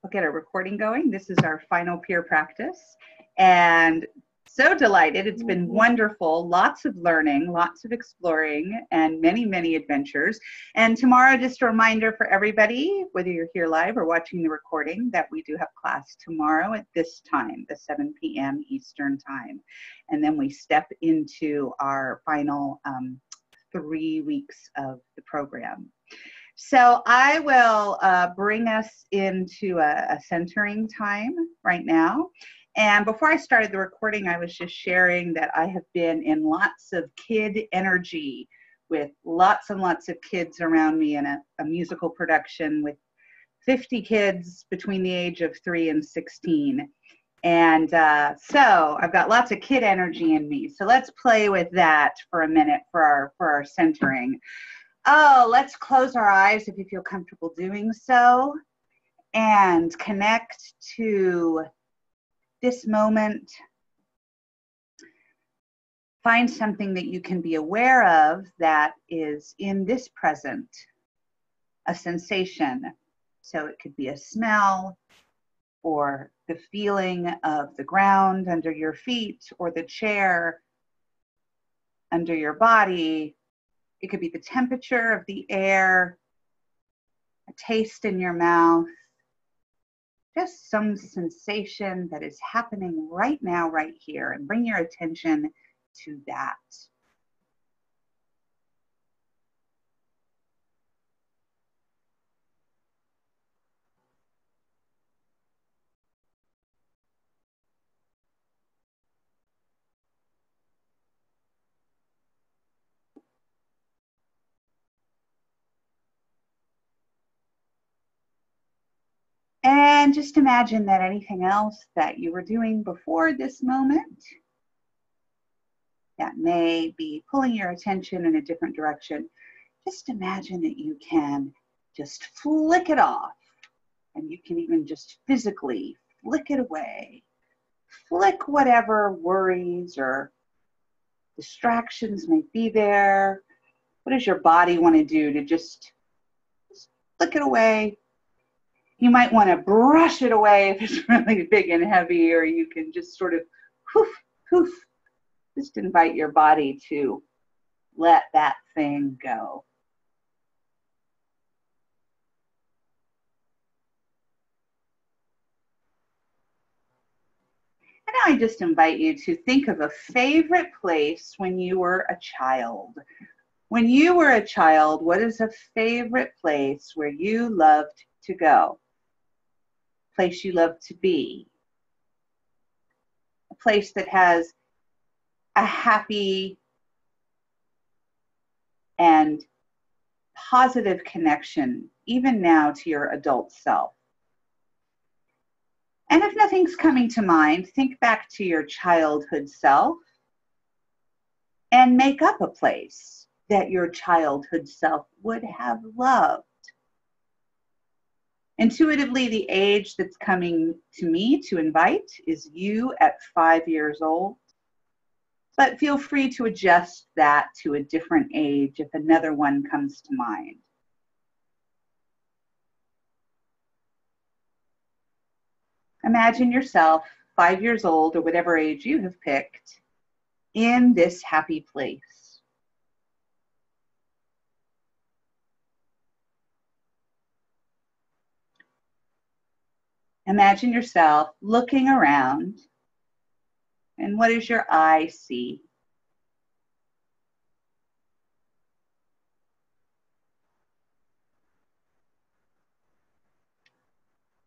We'll get our recording going. This is our final peer practice, and so delighted. It's been wonderful. Lots of learning, lots of exploring, and many, many adventures. And tomorrow, just a reminder for everybody, whether you're here live or watching the recording, that we do have class tomorrow at this time, the 7 p.m. Eastern time. And then we step into our final 3 weeks of the program. So I will bring us into a centering time right now. And before I started the recording, I was just sharing that I have been in lots of kid energy with lots and lots of kids around me in a musical production with 50 kids between the age of 3 and 16. And so I've got lots of kid energy in me. So let's play with that for a minute for our centering. Oh, let's close our eyes if you feel comfortable doing so and connect to this moment. Find something that you can be aware of that is in this present, a sensation. So it could be a smell or the feeling of the ground under your feet or the chair under your body. It could be the temperature of the air, a taste in your mouth, just some sensation that is happening right now, right here, and bring your attention to that. And just imagine that anything else that you were doing before this moment that may be pulling your attention in a different direction, just imagine that you can just flick it off. And you can even just physically flick it away. Flick whatever worries or distractions may be there. What does your body want to do to just flick it away? You might want to brush it away if it's really big and heavy, or you can just sort of poof, poof. Just invite your body to let that thing go. And now I just invite you to think of a favorite place when you were a child. When you were a child, what is a favorite place where you loved to go? Place you love to be, a place that has a happy and positive connection, even now, to your adult self. And if nothing's coming to mind, think back to your childhood self and make up a place that your childhood self would have loved. Intuitively, the age that's coming to me to invite is you at 5 years old, but feel free to adjust that to a different age if another one comes to mind. Imagine yourself 5 years old or whatever age you have picked in this happy place. Imagine yourself looking around, and what does your eye see?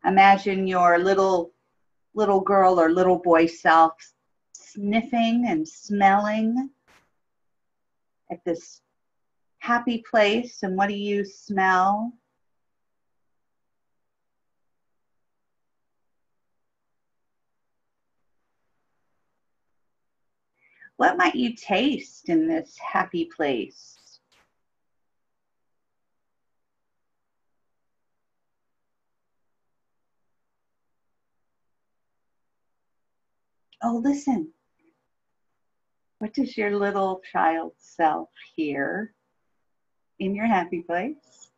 Imagine your little girl or little boy self sniffing and smelling at this happy place. And what do you smell? What might you taste in this happy place? Oh, listen. What does your little child self hear in your happy place?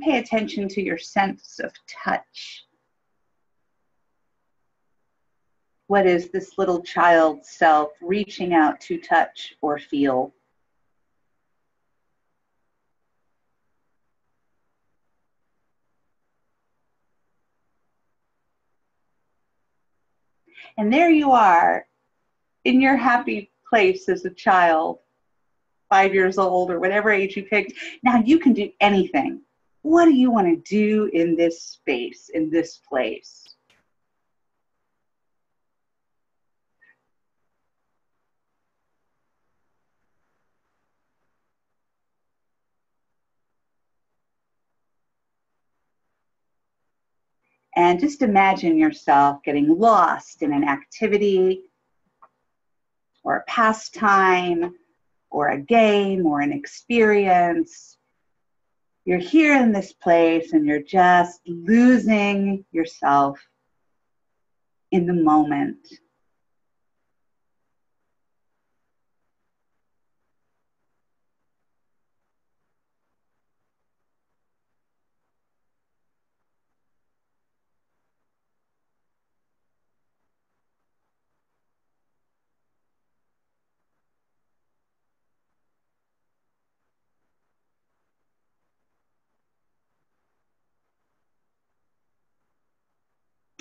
pay attention to your sense of touch. What is this little child self reaching out to touch or feel? And there you are in your happy place as a child, 5 years old or whatever age you picked. Now you can do anything. What do you want to do in this space, in this place? And just imagine yourself getting lost in an activity or a pastime or a game or an experience. You're here in this place and you're just losing yourself in the moment.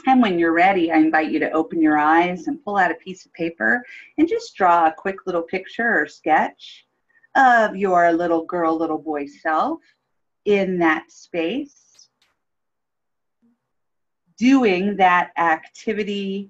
And when you're ready, I invite you to open your eyes and pull out a piece of paper and just draw a quick little picture or sketch of your little girl, little boy self in that space, doing that activity.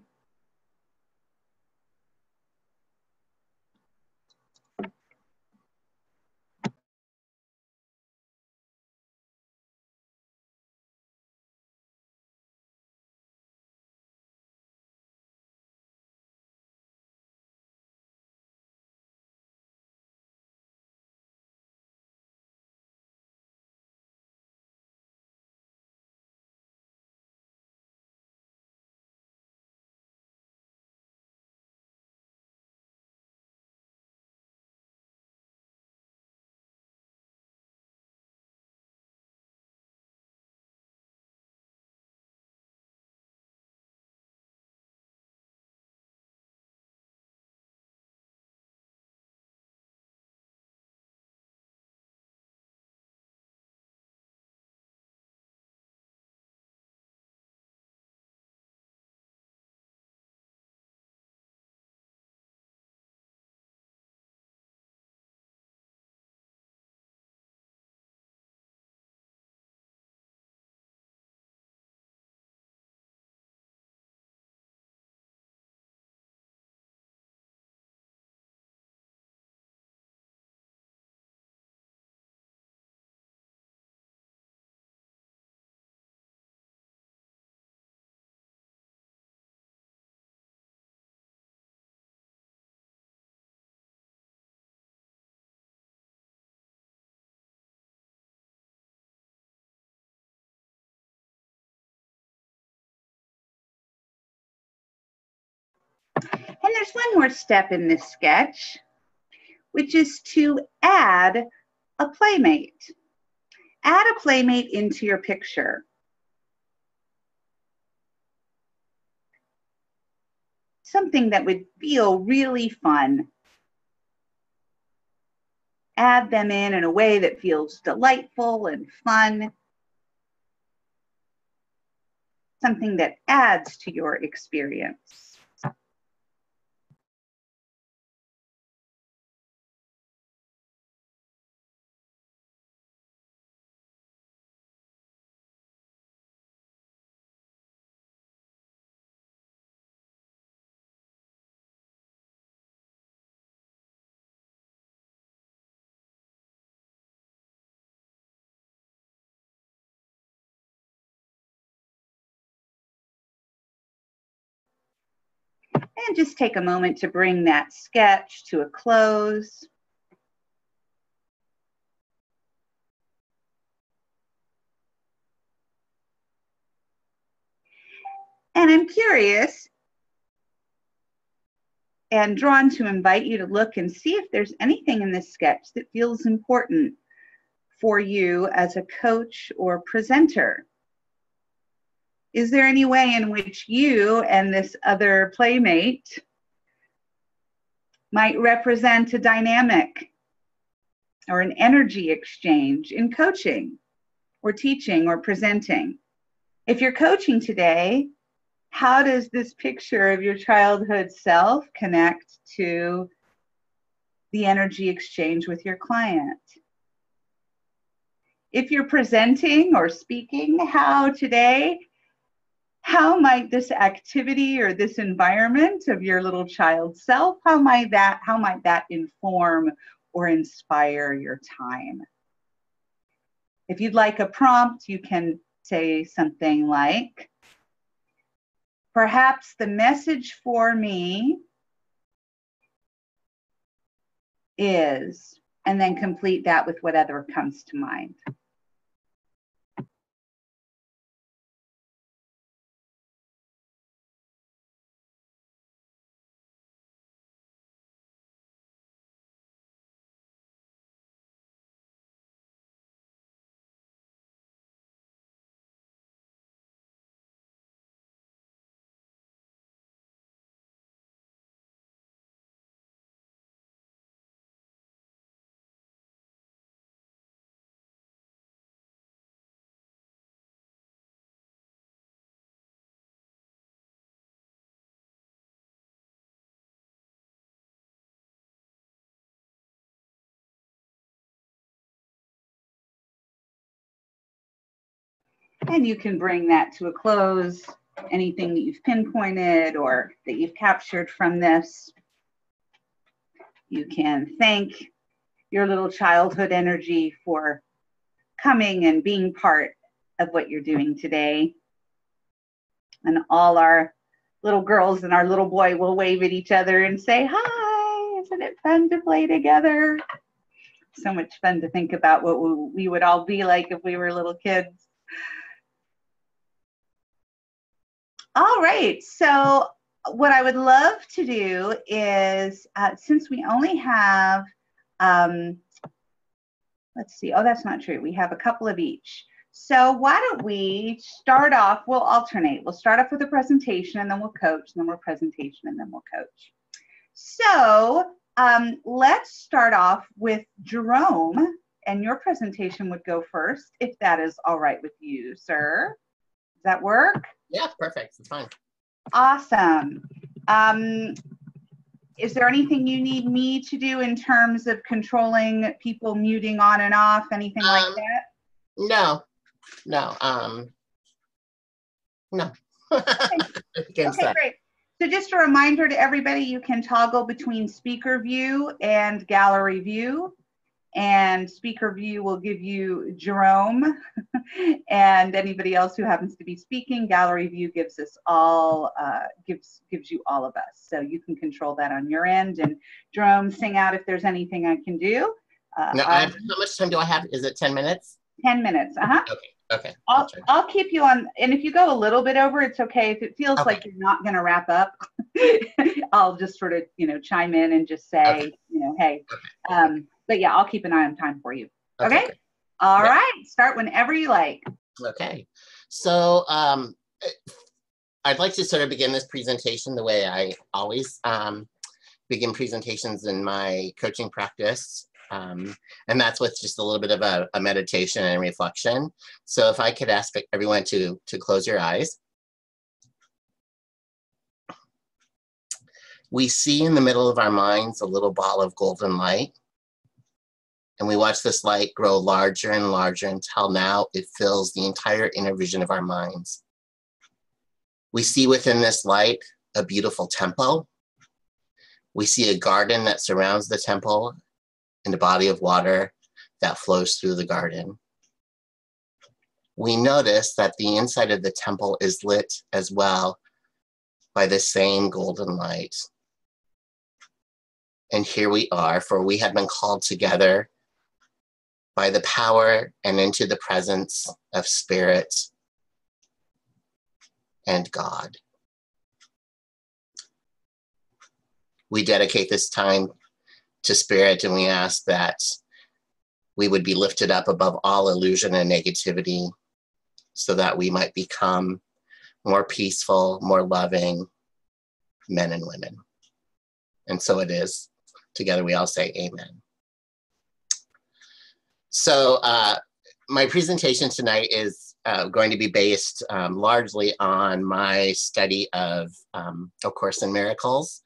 And there's one more step in this sketch, which is to add a playmate. Add a playmate into your picture. Something that would feel really fun. Add them in a way that feels delightful and fun. Something that adds to your experience. And just take a moment to bring that sketch to a close. And I'm curious and drawn to invite you to look and see if there's anything in this sketch that feels important for you as a coach or presenter? Is there any way in which you and this other playmate might represent a dynamic or an energy exchange in coaching or teaching or presenting? If you're coaching today, how does this picture of your childhood self connect to the energy exchange with your client? If you're presenting or speaking, how might this activity or this environment of your little child self, how might that inform or inspire your time? If you'd like a prompt, you can say something like, perhaps the message for me is, and then complete that with whatever comes to mind. And you can bring that to a close. Anything that you've pinpointed or that you've captured from this, you can thank your little childhood energy for coming and being part of what you're doing today. And all our little girls and our little boy will wave at each other and say, hi, isn't it fun to play together? So much fun to think about what we would all be like if we were little kids. All right, so what I would love to do is, since we only have, let's see, oh, that's not true. We have a couple of each. So why don't we start off, we'll alternate. We'll start off with a presentation and then we'll coach, and then we'll presentation and then we'll coach. So let's start off with Jerome, and your presentation would go first, if that is all right with you, sir. Does that work? Yeah, perfect. It's fine. Awesome. Is there anything you need me to do in terms of controlling people muting on and off, anything like that? No. No. Okay, great. So just a reminder to everybody, you can toggle between speaker view and gallery view. And speaker view will give you Jerome and anybody else who happens to be speaking. Gallery view gives us all, gives you all of us. So you can control that on your end. And Jerome, sing out if there's anything I can do. No, how much time do I have? Is it 10 minutes? 10 minutes, Okay. I'll keep you on, and if you go a little bit over, it's okay. If it feels like you're not going to wrap up, I'll just sort of, chime in and just say, hey. But yeah, I'll keep an eye on time for you. Okay? All right. Start whenever you like. Okay. So I'd like to sort of begin this presentation the way I always begin presentations in my coaching practice. And that's with just a little bit of a meditation and reflection. So if I could ask everyone to close your eyes. We see in the middle of our minds a little ball of golden light. And we watch this light grow larger and larger until now it fills the entire inner vision of our minds. We see within this light a beautiful temple. We see a garden that surrounds the temple and a body of water that flows through the garden. We notice that the inside of the temple is lit as well by the same golden light. And here we are, for we have been called together by the power and into the presence of Spirit and God. We dedicate this time to Spirit, and we ask that we would be lifted up above all illusion and negativity so that we might become more peaceful, more loving men and women. And so it is. Together we all say amen. So my presentation tonight is going to be based largely on my study of A Course in Miracles,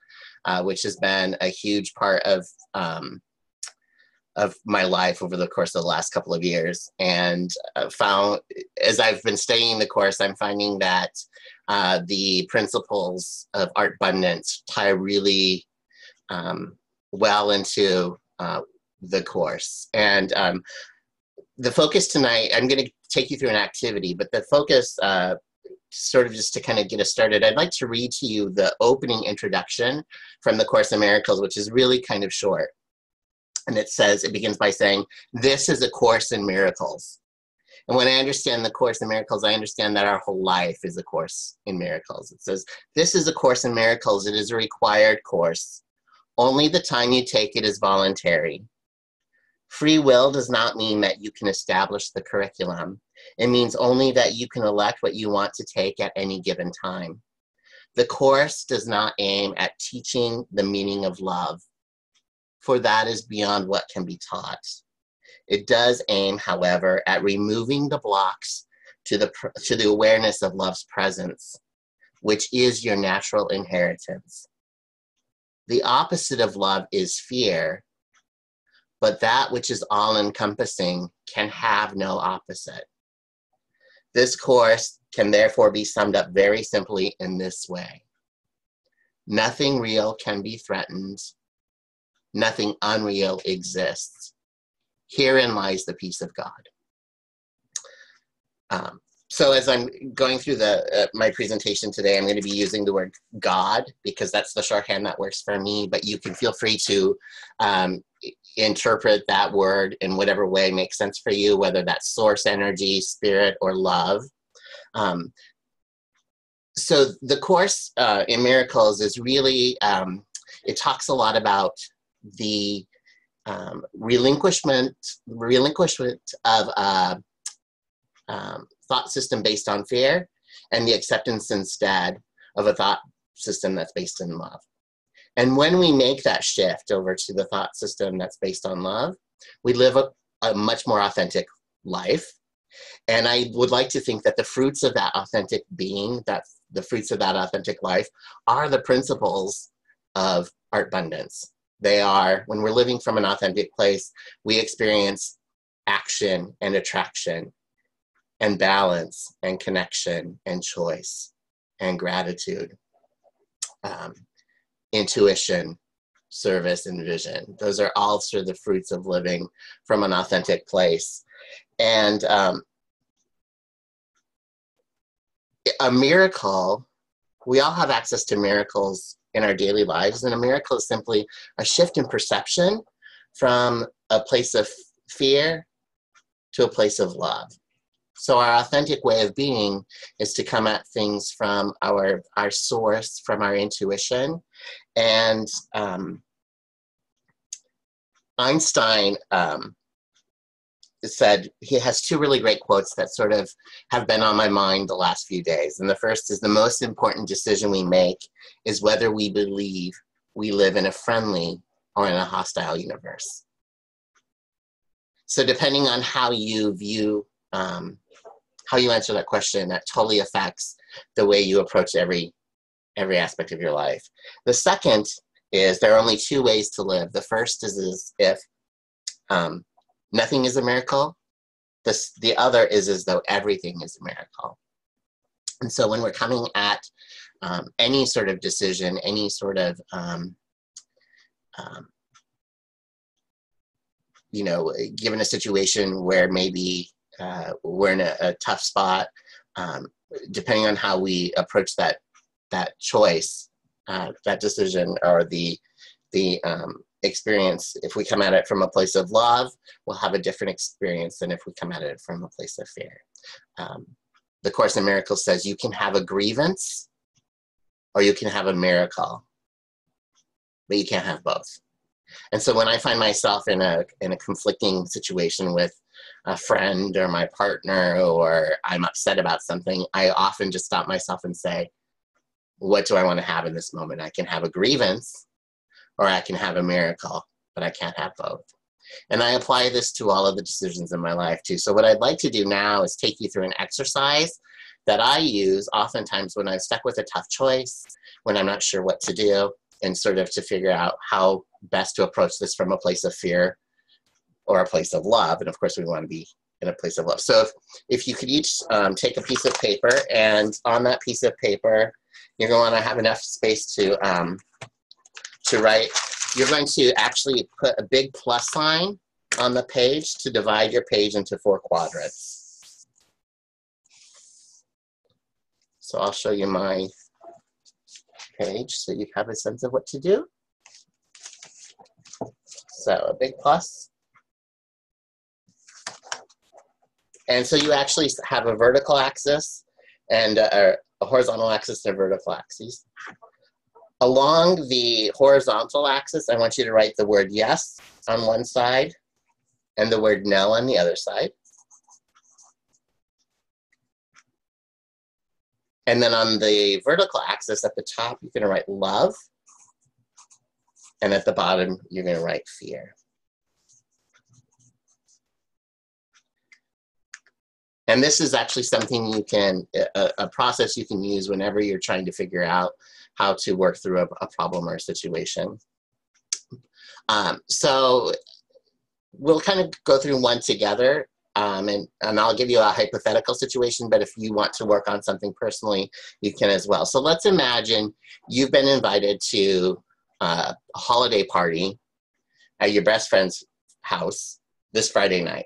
which has been a huge part of my life over the course of the last couple of years. And found, as I've been studying the Course, I'm finding that the principles of art abundance tie really well into the Course. And the focus tonight, I'm going to take you through an activity, but the focus, sort of just to kind of get us started, I'd like to read to you the opening introduction from the Course in Miracles, which is really kind of short. And it says, it begins by saying, "This is a Course in Miracles." And when I understand the Course in Miracles, I understand that our whole life is a Course in Miracles. It says, "This is a Course in Miracles. It is a required course. Only the time you take it is voluntary. Free will does not mean that you can establish the curriculum. It means only that you can elect what you want to take at any given time. The Course does not aim at teaching the meaning of love, for that is beyond what can be taught. It does aim, however, at removing the blocks to the awareness of love's presence, which is your natural inheritance. The opposite of love is fear, but that which is all-encompassing can have no opposite. This course can therefore be summed up very simply in this way. Nothing real can be threatened. Nothing unreal exists. Herein lies the peace of God." So as I'm going through my presentation today, I'm going to be using the word God because that's the shorthand that works for me, but you can feel free to interpret that word in whatever way makes sense for you, whether that's source energy, spirit, or love. So the Course in Miracles is really, it talks a lot about the relinquishment of a thought system based on fear and the acceptance instead of a thought system that's based in love. And when we make that shift over to the thought system that's based on love, we live a much more authentic life. And I would like to think that the fruits of that authentic being, that the fruits of that authentic life, are the principles of art abundance. They are, when we're living from an authentic place, we experience action and attraction and balance and connection and choice and gratitude, intuition, service, and vision. Those are all sort of the fruits of living from an authentic place. And a miracle, we all have access to miracles in our daily lives, and a miracle is simply a shift in perception from a place of fear to a place of love. So our authentic way of being is to come at things from our source, from our intuition. And Einstein said, he has two really great quotes that sort of have been on my mind the last few days. And the first is, "The most important decision we make is whether we believe we live in a friendly or in a hostile universe." So depending on how you view, how you answer that question, that totally affects the way you approach every aspect of your life. The second is, there are only two ways to live. The first is if nothing is a miracle. The other is as though everything is a miracle. And so when we're coming at any sort of decision, any sort of, given a situation where maybe we're in a tough spot, depending on how we approach that choice, that decision, or the experience, if we come at it from a place of love, we'll have a different experience than if we come at it from a place of fear. The Course in Miracles says you can have a grievance or you can have a miracle, but you can't have both. And so when I find myself in a conflicting situation with a friend or my partner, or I'm upset about something, I often just stop myself and say, what do I want to have in this moment? I can have a grievance or I can have a miracle, but I can't have both. And I apply this to all of the decisions in my life too. So what I'd like to do now is take you through an exercise that I use oftentimes when I'm stuck with a tough choice, when I'm not sure what to do, and sort of to figure out how best to approach this from a place of fear or a place of love. And of course, we want to be in a place of love. So if you could each take a piece of paper, and on that piece of paper, you're going to want to have enough space to write. You're going to actually put a big plus sign on the page to divide your page into 4 quadrants. So I'll show you my page so you have a sense of what to do. So a big plus. And so you actually have a vertical axis and a horizontal axis and a vertical axis. Along the horizontal axis, I want you to write the word yes on one side and the word no on the other side. And then on the vertical axis at the top, you're going to write love. And at the bottom, you're going to write fear. And this is actually something you can, a process you can use whenever you're trying to figure out how to work through a problem or a situation. So we'll kind of go through one together, and I'll give you a hypothetical situation, but if you want to work on something personally, you can as well. So let's imagine you've been invited to a holiday party at your best friend's house this Friday night,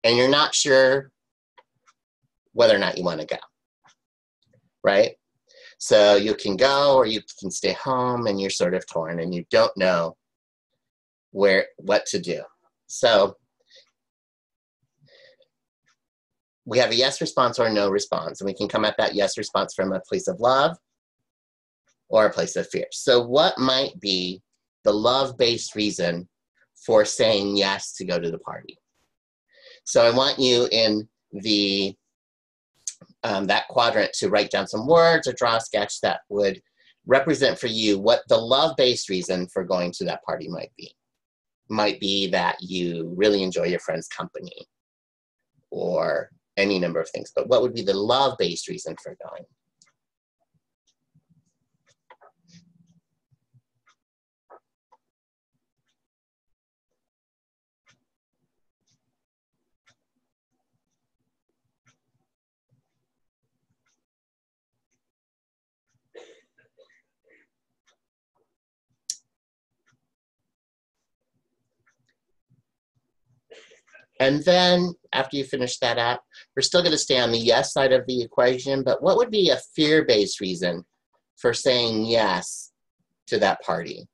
and you're not sure whether or not you want to go, right? So you can go or you can stay home, and you're sort of torn and you don't know what to do. So we have a yes response or a no response, and we can come at that yes response from a place of love or a place of fear. So what might be the love-based reason for saying yes to go to the party? So I want you in the that quadrant to write down some words or draw a sketch that would represent for you what the love-based reason for going to that party might be. Might be that you really enjoy your friend's company or any number of things, but what would be the love-based reason for going? And then after you finish that up, we're still going to stay on the yes side of the equation, but what would be a fear-based reason for saying yes to that party?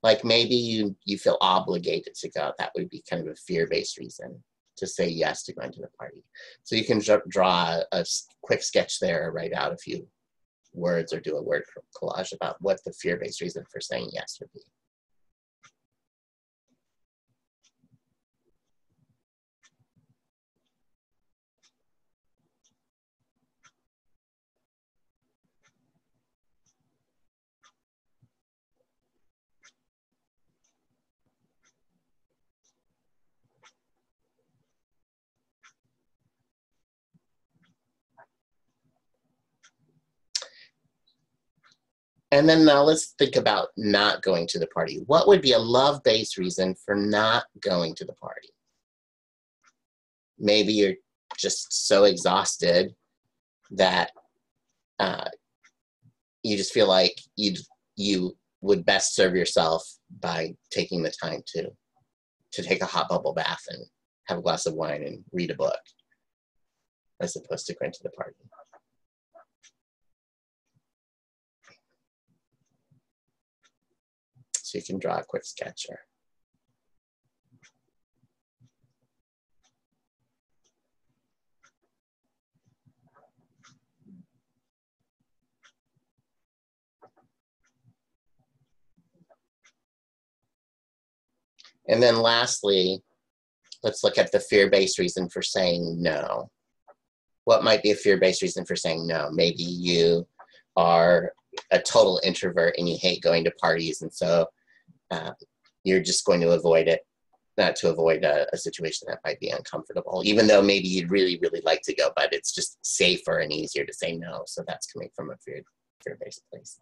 Like maybe you feel obligated to go. That would be kind of a fear-based reason to say yes to going to the party. So you can draw a quick sketch there, or write out a few words or do a word collage about what the fear-based reason for saying yes would be. And then now let's think about not going to the party. What would be a love-based reason for not going to the party? Maybe you're just so exhausted that you just feel like you would best serve yourself by taking the time to take a hot bubble bath and have a glass of wine and read a book, as opposed to going to the party. So you can draw a quick sketch here. And then lastly, let's look at the fear-based reason for saying no. What might be a fear-based reason for saying no? Maybe you are a total introvert and you hate going to parties, and so you're just going to avoid it, not to avoid a situation that might be uncomfortable, even though maybe you'd really, really like to go, but it's just safer and easier to say no. So that's coming from a fear-based place.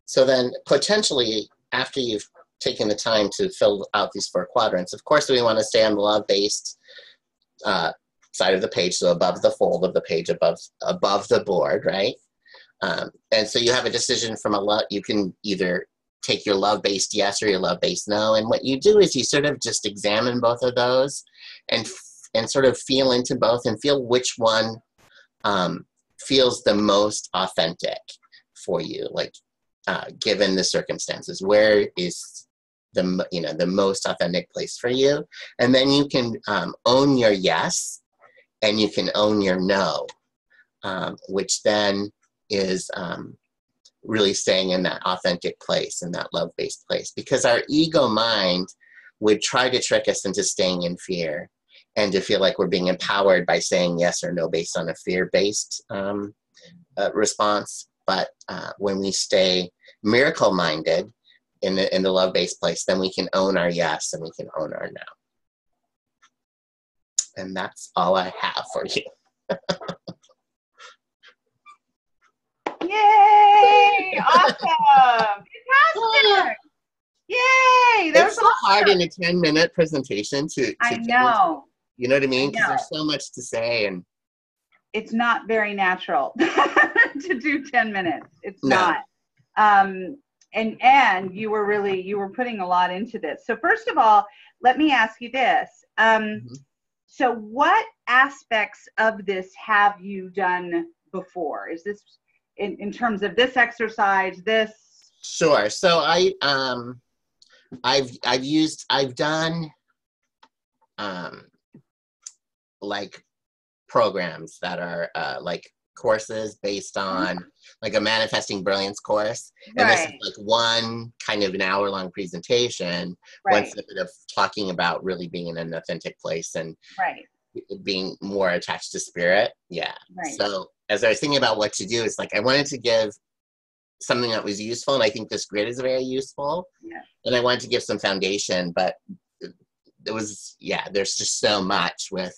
So then potentially, after you've taken the time to fill out these 4 quadrants, of course we want to stay on the love-based side of the page, so above the fold of the page, above the board, right? And so you have a decision from you can either take your love-based yes or your love-based no, and what you do is you sort of just examine both of those and sort of feel into both and feel which one feels the most authentic for you, like given the circumstances. Where is the most authentic place for you? And then you can own your yes and you can own your no, which then is really staying in that authentic place, in that love-based place, because our ego mind would try to trick us into staying in fear and to feel like we're being empowered by saying yes or no based on a fear-based response. But when we stay miracle-minded in the love-based place, then we can own our yes and we can own our no. And that's all I have for you. Yay! Awesome! Fantastic! Yay! That It's so hard in a 10-minute presentation to I know. You know what I mean? Because there's so much to say, and it's not very natural to do 10 minutes. It's not. And you were putting a lot into this. So first of all, let me ask you this. So what aspects of this have you done before? Is this in terms of this exercise, this? Sure. So I've done like programs that are like courses based on like a manifesting brilliance course, and this is like one kind of an hour-long presentation, one snippet of talking about really being in an authentic place and being more attached to spirit. So as I was thinking about what to do, it's like I wanted to give something that was useful, and I think this grid is very useful, and I wanted to give some foundation, but it was there's just so much with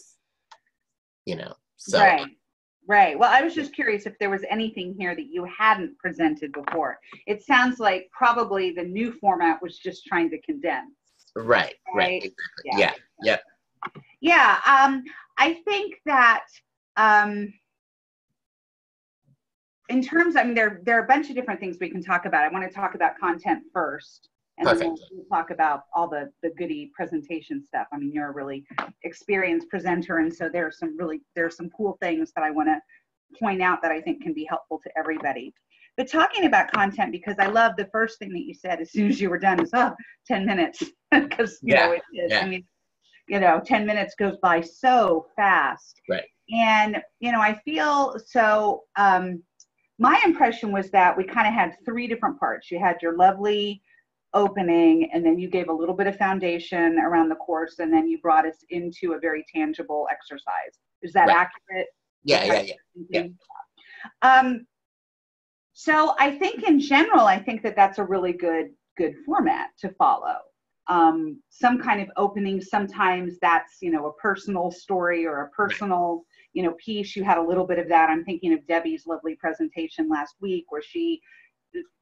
Right. Well, I was just curious if there was anything here that you hadn't presented before. It sounds like probably the new format was just trying to condense. Right. Exactly. Yeah. I think that in terms, I mean, there are a bunch of different things we can talk about. I want to talk about content first, and then we'll talk about all the goody presentation stuff. I mean, you're a really experienced presenter, and so there are some cool things that I want to point out that I think can be helpful to everybody. But talking about content, because I love the first thing that you said as soon as you were done is 10 minutes, because it is. I mean, 10 minutes goes by so fast. Right. And I feel so. My impression was that we kind of had 3 different parts. You had your lovely opening, and then you gave a little bit of foundation around the course, and then you brought us into a very tangible exercise. Is that accurate? Yeah. So I think in general, I think that that's a really good format to follow. Some kind of opening, sometimes that's, a personal story or a personal, piece. You had a little bit of that. I'm thinking of Debbie's lovely presentation last week where she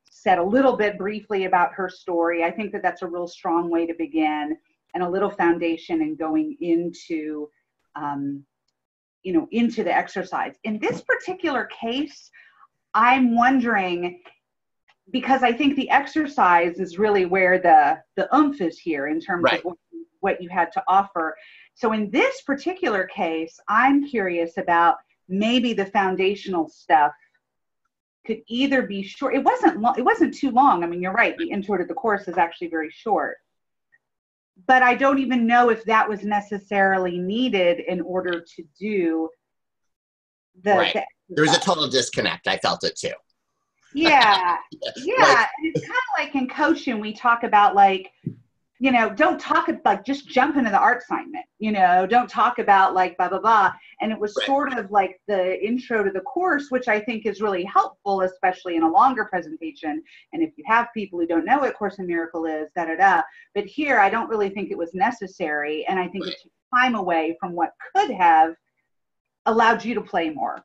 said a little bit briefly about her story. I think that that's a real strong way to begin, and a little foundation and going into, into the exercise. In this particular case, I'm wondering, because I think the exercise is really where the oomph is here in terms of what you had to offer. So in this particular case, I'm curious about maybe the foundational stuff could either be short. It wasn't too long. I mean, you're right. The intro to the course is actually very short. but I don't even know if that was necessarily needed in order to do right. the There was a total disconnect. I felt it too. yeah. Yeah. Like, And it's kind of like in coaching, we talk about like, you know, don't talk like just jump into the art assignment, you know, don't talk about like blah, blah, blah. And it was right. sort of like the intro to the course, which I think is really helpful, especially in a longer presentation. And if you have people who don't know what Course in Miracle is, da, da, da. But here, I don't really think it was necessary. And I think Right. it took time away from what could have allowed you to play more.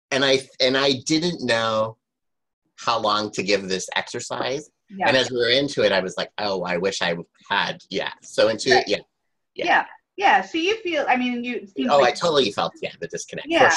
And I didn't know how long to give this exercise. Yeah. And as we were into it, I was like, oh, I wish I had, yeah. So into Right. it, yeah. Yeah. Yeah. So you feel, I mean, you seem Oh, like, I totally felt, the disconnect. yeah.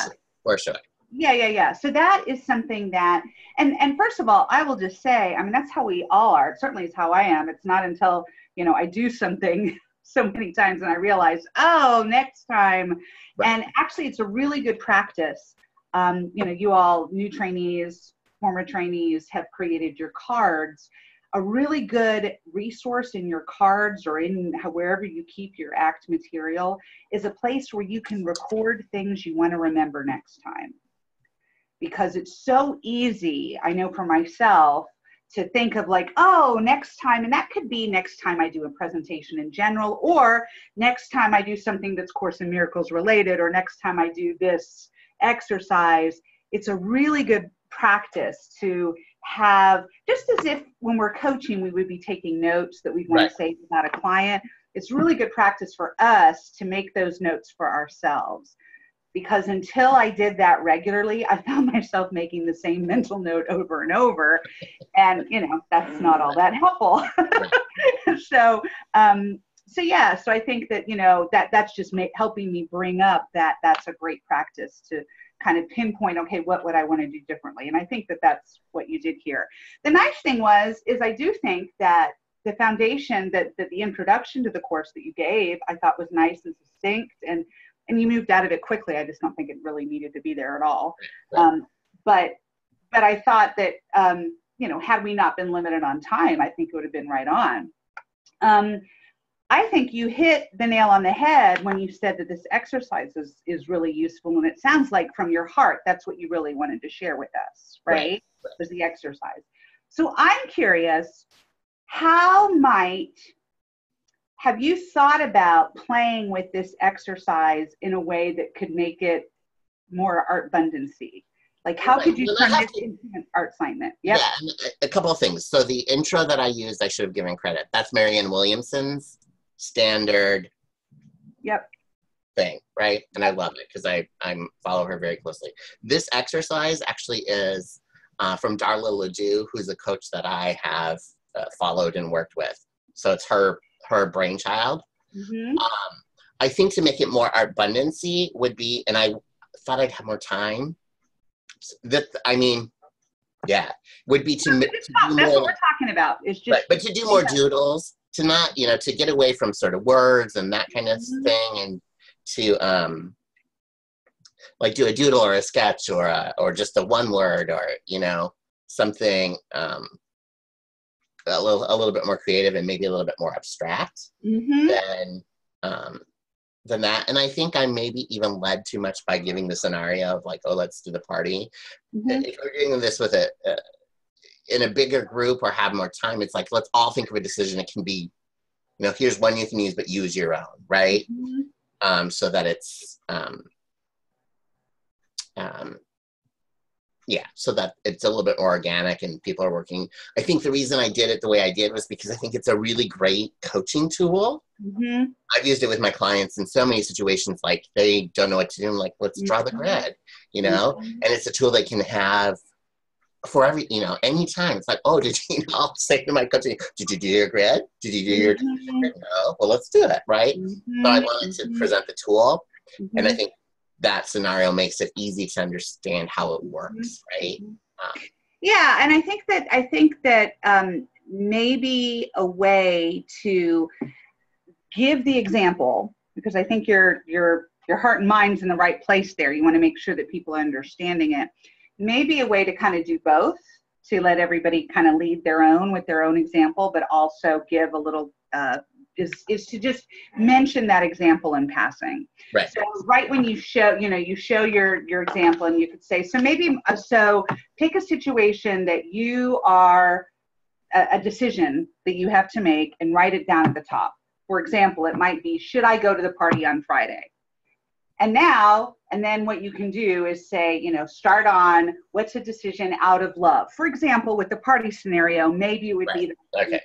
For sure. Yeah. So that is something that, and first of all, I will just say, I mean, that's how we all are. It certainly is how I am. It's not until, you know, I do something so many times and I realize, oh, next time. Right. And actually, it's a really good practice. You know, you all, new trainees, former trainees, have created your cards. A really good resource in your cards or in wherever you keep your ACT material is a place where you can record things you want to remember next time. Because it's so easy, I know for myself, to think of like, oh, next time, and that could be next time I do a presentation in general, or next time I do something that's Course in Miracles related, or next time I do this exercise. It's a really good practice to have, just as if when we're coaching, we would be taking notes that we want Right. to say about a client. It's really good practice for us to make those notes for ourselves. Because until I did that regularly, I found myself making the same mental note over and over. And, you know, that's not all that helpful. So I think that, you know, that's just helping me bring up that's a great practice to kind of pinpoint, okay, what would I want to do differently? And I think that that's what you did here. The nice thing is I do think that the foundation, that the introduction to the course that you gave, I thought was nice and succinct, and you moved out of it quickly. I just don't think it really needed to be there at all. Right. But I thought that, you know, had we not been limited on time, I think it would have been right on. I think you hit the nail on the head when you said that this exercise is really useful. And it sounds like from your heart, that's what you really wanted to share with us, right? Was the exercise. So I'm curious, have you thought about playing with this exercise in a way that could make it more art abundancy? Like, how could you turn this into an art assignment? Yep. Yeah, and a couple of things. So the intro that I used, I should have given credit. That's Marianne Williamson's standard thing, right? And I love it because I follow her very closely. This exercise actually is from Darla Ledoux, who's a coach that I have followed and worked with. So it's her brainchild. Mm-hmm. I think to make it more art abundancy would be, and I thought I'd have more time. Would be to do that's more, what we're talking about. Is just right, but to do more doodles, to not, you know, to get away from sort of words and that kind of thing, and to like do a doodle or a sketch or just a one word, or, you know, something a little bit more creative and maybe a little bit more abstract than that. And I think I maybe even led too much by giving the scenario of like, oh, let's do the party. If we're doing this with in a bigger group or have more time, it's like, let's all think of a decision. It can be, you know, here's one you can use, but use your own, right? So that it's so that it's a little bit more organic and people are working. I think the reason I did it the way I did was because I think it's a really great coaching tool. I've used it with my clients in so many situations, like they don't know what to do. I'm like, let's draw the grid, you know? And it's a tool they can have for every, you know, anytime. It's like, oh, did you, you know, I'll say to my coach, did you do your grid? Did you do your grid? No? Well, let's do it, right? So I wanted to present the tool. And I think that scenario makes it easy to understand how it works, right? Yeah, and I think that maybe a way to give the example, because I think your heart and mind's in the right place there. You want to make sure that people are understanding it. Maybe a way to kind of do both, to let everybody kind of lead with their own example, but also give a little is to just mention that example in passing. Right. So right when you show, you show your example, and you could say, so maybe, so pick a situation that you are, a decision that you have to make, and write it down at the top. For example, it might be, should I go to the party on Friday? And then what you can do is say, start on what's a decision out of love. For example, with the party scenario, maybe it would be, okay.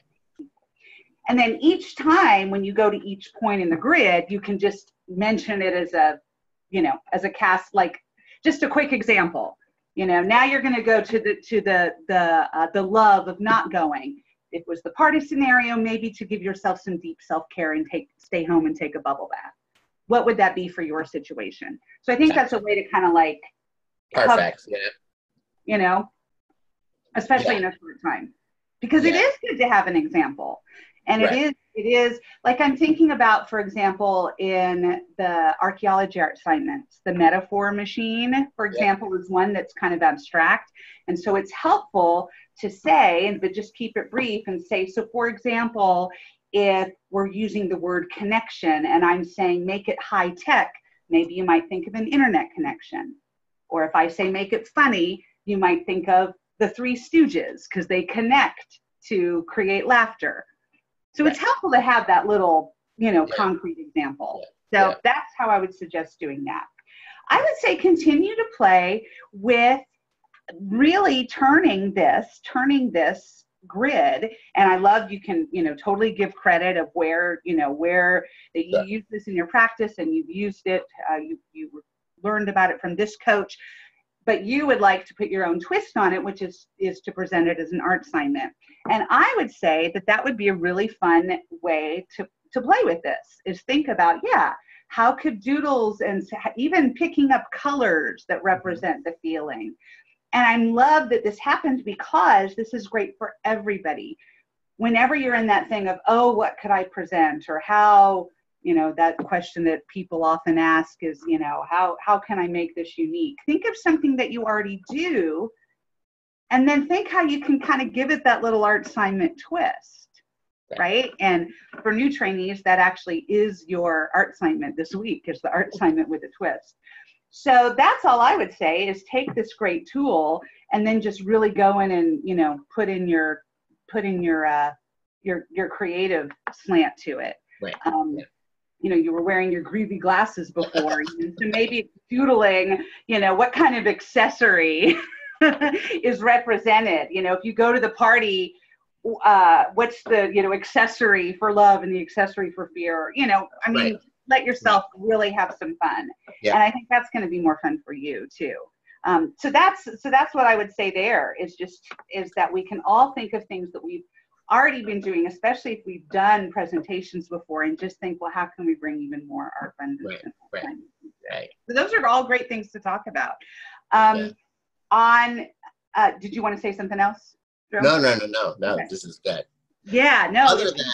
And then each time when you go to each point in the grid, you can just mention it as a, as a cast, like just a quick example. Now you're going to go to the love of not going. It was the party scenario, maybe to give yourself some deep self-care and stay home and take a bubble bath. What would that be for your situation? So I think that's a way to kind of like perfect, especially in a short time, because it is good to have an example. And it is like, I'm thinking about, for example, in the archaeology art assignments, the metaphor machine, for example, is one that's kind of abstract. And so it's helpful to say, but just keep it brief and say, so for example, if we're using the word connection and I'm saying make it high tech, maybe you might think of an internet connection. Or if I say make it funny, you might think of the Three Stooges, because they connect to create laughter. So it's helpful to have that little, concrete example. So that's how I would suggest doing that. I would say continue to play with really turning this grid. And I love, you can, totally give credit of where that you use this in your practice, and you've used it, you learned about it from this coach, but you would like to put your own twist on it, which is to present it as an art assignment. And I would say that would be a really fun way to play with this, is think about, how could doodles and even picking up colors that represent the feeling. And I love that this happened, because this is great for everybody. Whenever you're in that thing of, oh, what could I present? Or how, that question that people often ask is, how can I make this unique? Think of something that you already do, and then think how you can kind of give it that little art assignment twist, right? And for new trainees, that actually is your art assignment this week, is the art assignment with a twist. So that's all I would say, is take this great tool and then just really go in and, put in your creative slant to it. Right. You were wearing your groovy glasses before, so maybe it's doodling, what kind of accessory is represented. If you go to the party, what's the, accessory for love and the accessory for fear? Let yourself really have some fun. And I think that's going to be more fun for you too. So that's what I would say there, is that we can all think of things that we've already been doing, especially if we've done presentations before, and just think, well, how can we bring even more art fun? Right. So those are all great things to talk about. Did you want to say something else, Drew? No. Okay. This is good. Yeah, no. Other than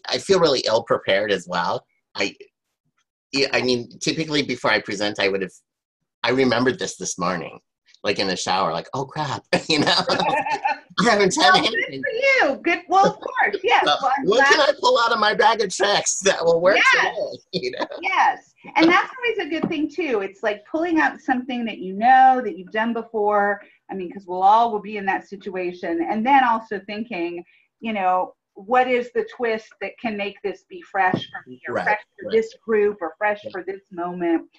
I feel really ill prepared as well. I mean, typically before I present, I remembered this morning, like in the shower, like, oh crap, I haven't done anything. Good for you. Good. Well, of course, yes. Well, what can I pull out of my bag of tricks that will work today? Yes, and that's always a good thing too. It's like pulling out something that that you've done before. I mean, because we'll be in that situation, and then also thinking, what is the twist that can make this be fresh for me, or fresh for this group, or fresh for this moment.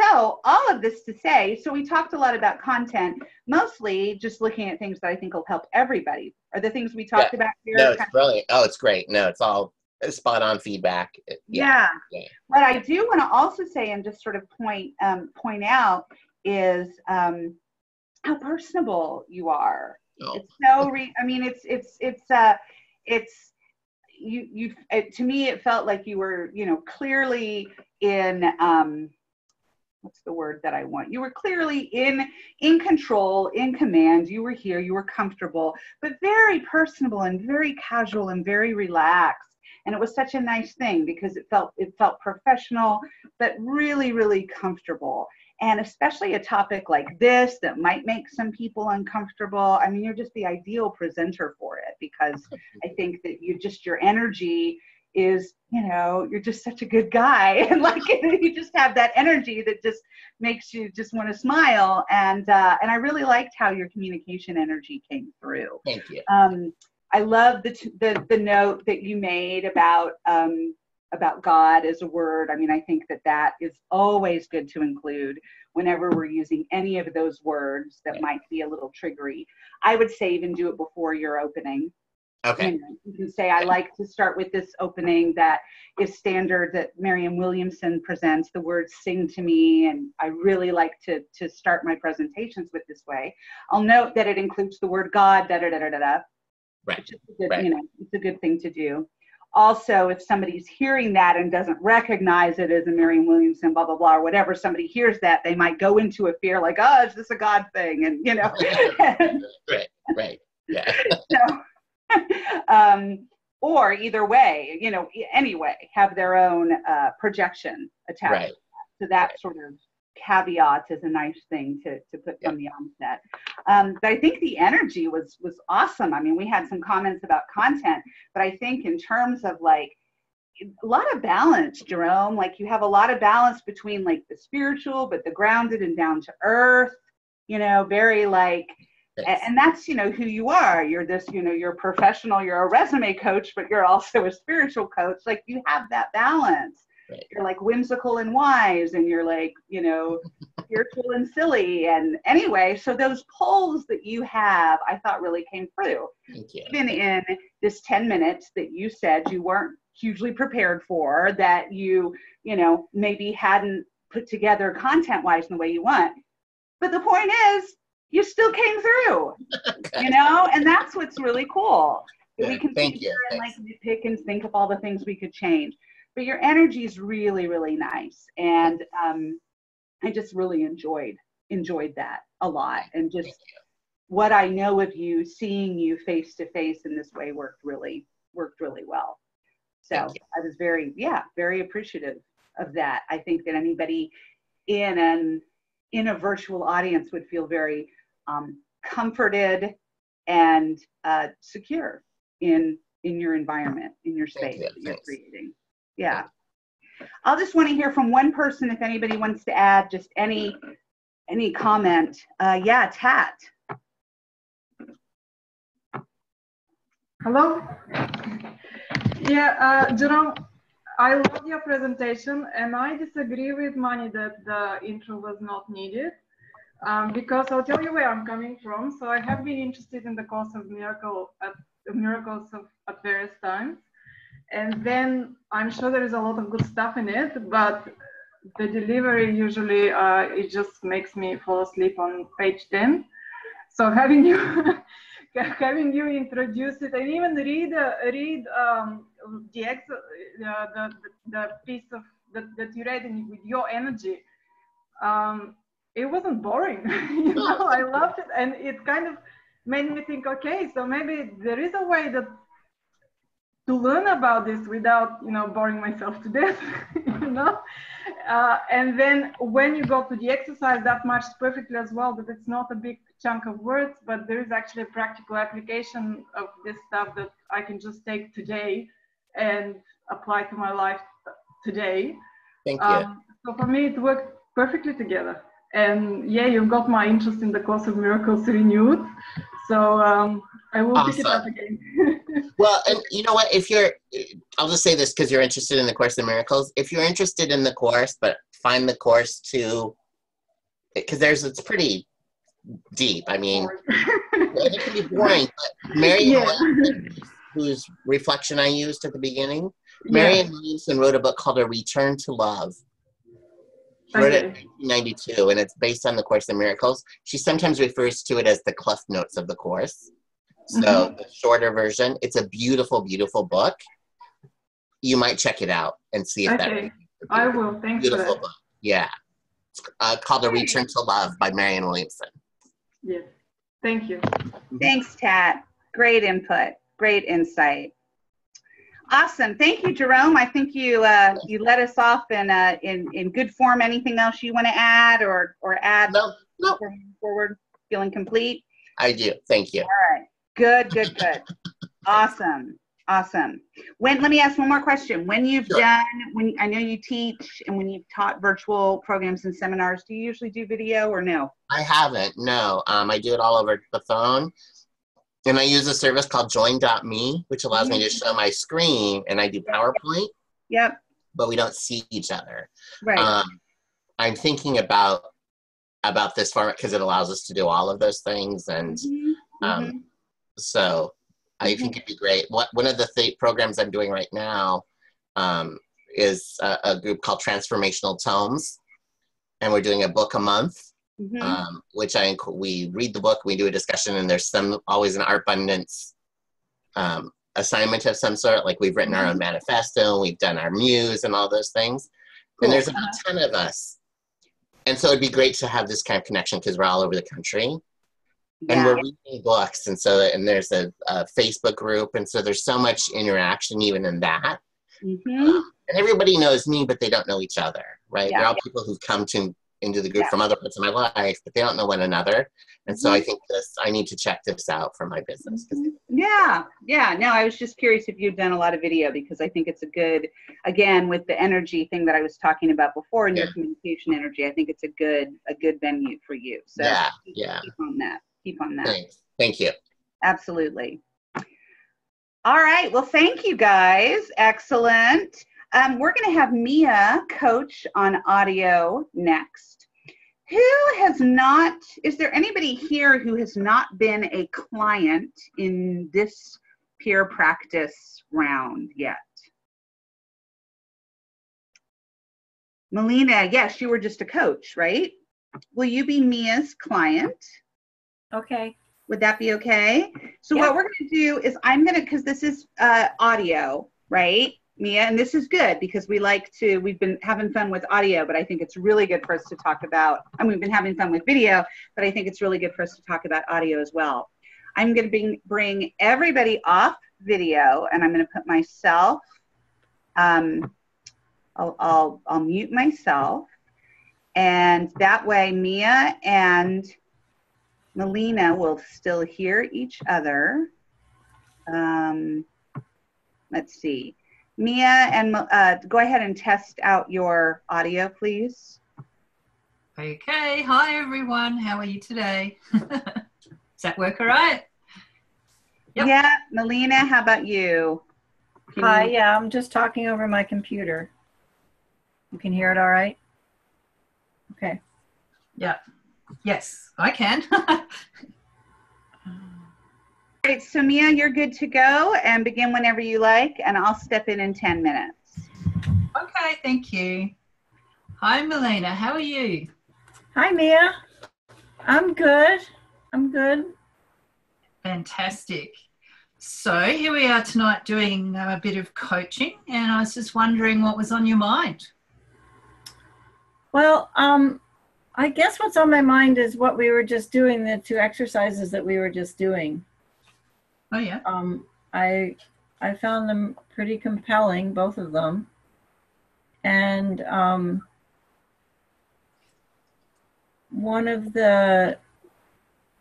So all of this to say, so we talked a lot about content, mostly just looking at things that I think will help everybody. Are the things we talked about here? No, it's brilliant. Oh, it's great. No, it's all spot on feedback. Yeah. What I do want to also say, and just sort of point out, is how personable you are. Oh. It's so to me, it felt like you were, clearly in, what's the word that I want? You were clearly in control, in command. You were here, you were comfortable, but very personable and very casual and very relaxed. And it was such a nice thing, because it felt professional, but really, really comfortable. And especially a topic like this that might make some people uncomfortable. I mean, you're just the ideal presenter for it, because I think that your energy is, you're just such a good guy. And like, you just have that energy that just makes you just want to smile. And I really liked how your communication energy came through. Thank you. I love the note that you made about God as a word. I mean, I think that is always good to include whenever we're using any of those words that might be a little triggery. I would say even do it before your opening. Okay. You can say, I like to start with this opening that is standard that Marianne Williamson presents, the word sing to me, and I really like to start my presentations with this way. I'll note that it includes the word God, da-da-da-da-da-da. Right. Which is a good, it's a good thing to do. Also, if somebody's hearing that and doesn't recognize it as a Marianne Williamson, blah, blah, blah, or whatever, somebody hears that, they might go into a fear like, oh, is this a God thing? And, Right. Yeah. So, or either way, anyway, have their own projection attached. Right. So that sort of caveat is a nice thing to put from the onset. But I think the energy was awesome. I mean, we had some comments about content, but I think in terms of like a lot of balance, Jerome, like you have a lot of balance between like the spiritual, but the grounded and down to earth, very like, and that's, who you are. You're this, you're professional, you're a resume coach, but you're also a spiritual coach. Like you have that balance. Right. You're like whimsical and wise, and you're like, spiritual and silly. And anyway, so those polls that you have, I thought really came through. Thank you. Even in this 10 minutes that you said you weren't hugely prepared for, that you, maybe hadn't put together content-wise in the way you want. But the point is, you still came through, and that's what's really cool. Yeah, we can thank sit you. here and like pick and think of all the things we could change. But your energy is really, really nice. And I just really enjoyed that a lot. And just what I know of you, seeing you face to face in this way worked really well. So I was very appreciative of that. I think that anybody in a virtual audience would feel very comforted and secure in your environment, in your space that you're creating. Yeah. I'll just want to hear from one person if anybody wants to add just any comment. Tat. Hello. Yeah, Jerome, I love your presentation, and I disagree with Mani that the intro was not needed, because I'll tell you where I'm coming from. So I have been interested in the Course of Miracles at various times. And then I'm sure there is a lot of good stuff in it, but the delivery usually, it just makes me fall asleep on page 10. So having you introduce it and even read the piece of that you read with your energy, it wasn't boring. I loved it, and it kind of made me think, okay, so maybe there is a way to learn about this without, boring myself to death, and then when you go to the exercise, that matches perfectly as well, that it's not a big chunk of words, but there is actually a practical application of this stuff that I can just take today and apply to my life today. Thank you. So for me, it worked perfectly together. And yeah, you've got my interest in the Course of Miracles renewed. So I will pick it up again. Well, and you know what, I'll just say this because you're interested in the Course in Miracles. If you're interested in the Course, but find the Course because it's pretty deep. I mean, it can be boring, but Marianne, whose reflection I used at the beginning, Marianne Williamson wrote a book called A Return to Love. She wrote it in 1992, and it's based on the Course in Miracles. She sometimes refers to it as the Cliff Notes of the Course. So the shorter version, it's a beautiful, beautiful book. You might check it out and see if that. I will. Thanks for that. Beautiful book. Yeah. It's called A Return to Love by Marianne Williamson. Yes. Thank you. Thanks, Tat. Great input. Great insight. Awesome. Thank you, Jerome. I think you you let us off in good form. Anything else you want to add or add? No, no. Forward, feeling complete. I do. Thank you. All right. Good, good, good. Awesome. Awesome. Let me ask one more question. When you've done, I know you teach and when you've taught virtual programs and seminars, do you usually do video or no? I haven't, no. I do it all over the phone. And I use a service called join.me, which allows me to show my screen, and I do PowerPoint. Yep. But we don't see each other. Right. I'm thinking about this format because it allows us to do all of those things. And so I think it'd be great. One of the programs I'm doing right now is a group called Transformational Tomes. And we're doing a book a month. Which we read the book, we do a discussion, and there's always an Art Abundance assignment of some sort. Like we've written our own manifesto, and we've done our muse and all those things. Cool. And there's about 10 of us. And so it'd be great to have this kind of connection because we're all over the country. Yeah. And we're reading books, and there's a Facebook group, and so there's so much interaction even in that. And everybody knows me, but they don't know each other, right? They're all people who've come into the group from other parts of my life, but they don't know one another. And so I think I need to check this out for my business. Yeah. No, I was just curious if you've done a lot of video, because I think it's a good, again, with the energy thing that I was talking about before and your communication energy, I think it's a good venue for you. So keep on that. Keep on that. Thanks. Thank you. Absolutely. All right. Well, thank you guys. Excellent. We're going to have Mia coach on audio next. Is there anybody here who has not been a client in this peer practice round yet? Melina, yes, you were just a coach, right? Will you be Mia's client? Okay. Would that be okay? So what we're going to do is because this is audio, right? Mia, and this is good because we've been having fun with audio, but I think it's really good for us to talk about, and we've been having fun with video, but I think it's really good for us to talk about audio as well. I'm going to bring everybody off video, and I'm going to put myself, I'll mute myself, and that way Mia and Melina will still hear each other. Let's see. Mia, and go ahead and test out your audio, please. Okay. Hi, everyone. How are you today? Does that work all right? Yep. Yeah. Melina, how about you? Hi. Yeah, I'm just talking over my computer. You can hear it all right? Okay. Yeah. Yes, I can. All right, so Mia, you're good to go and begin whenever you like, and I'll step in 10 minutes. Okay, thank you. Hi, Melina. How are you? Hi, Mia. I'm good. I'm good. Fantastic. So here we are tonight doing a bit of coaching, and I was just wondering what was on your mind. Well, I guess what's on my mind is what we were just doing, the 2 exercises that we were just doing. Oh, yeah. I found them pretty compelling, both of them. And one of the,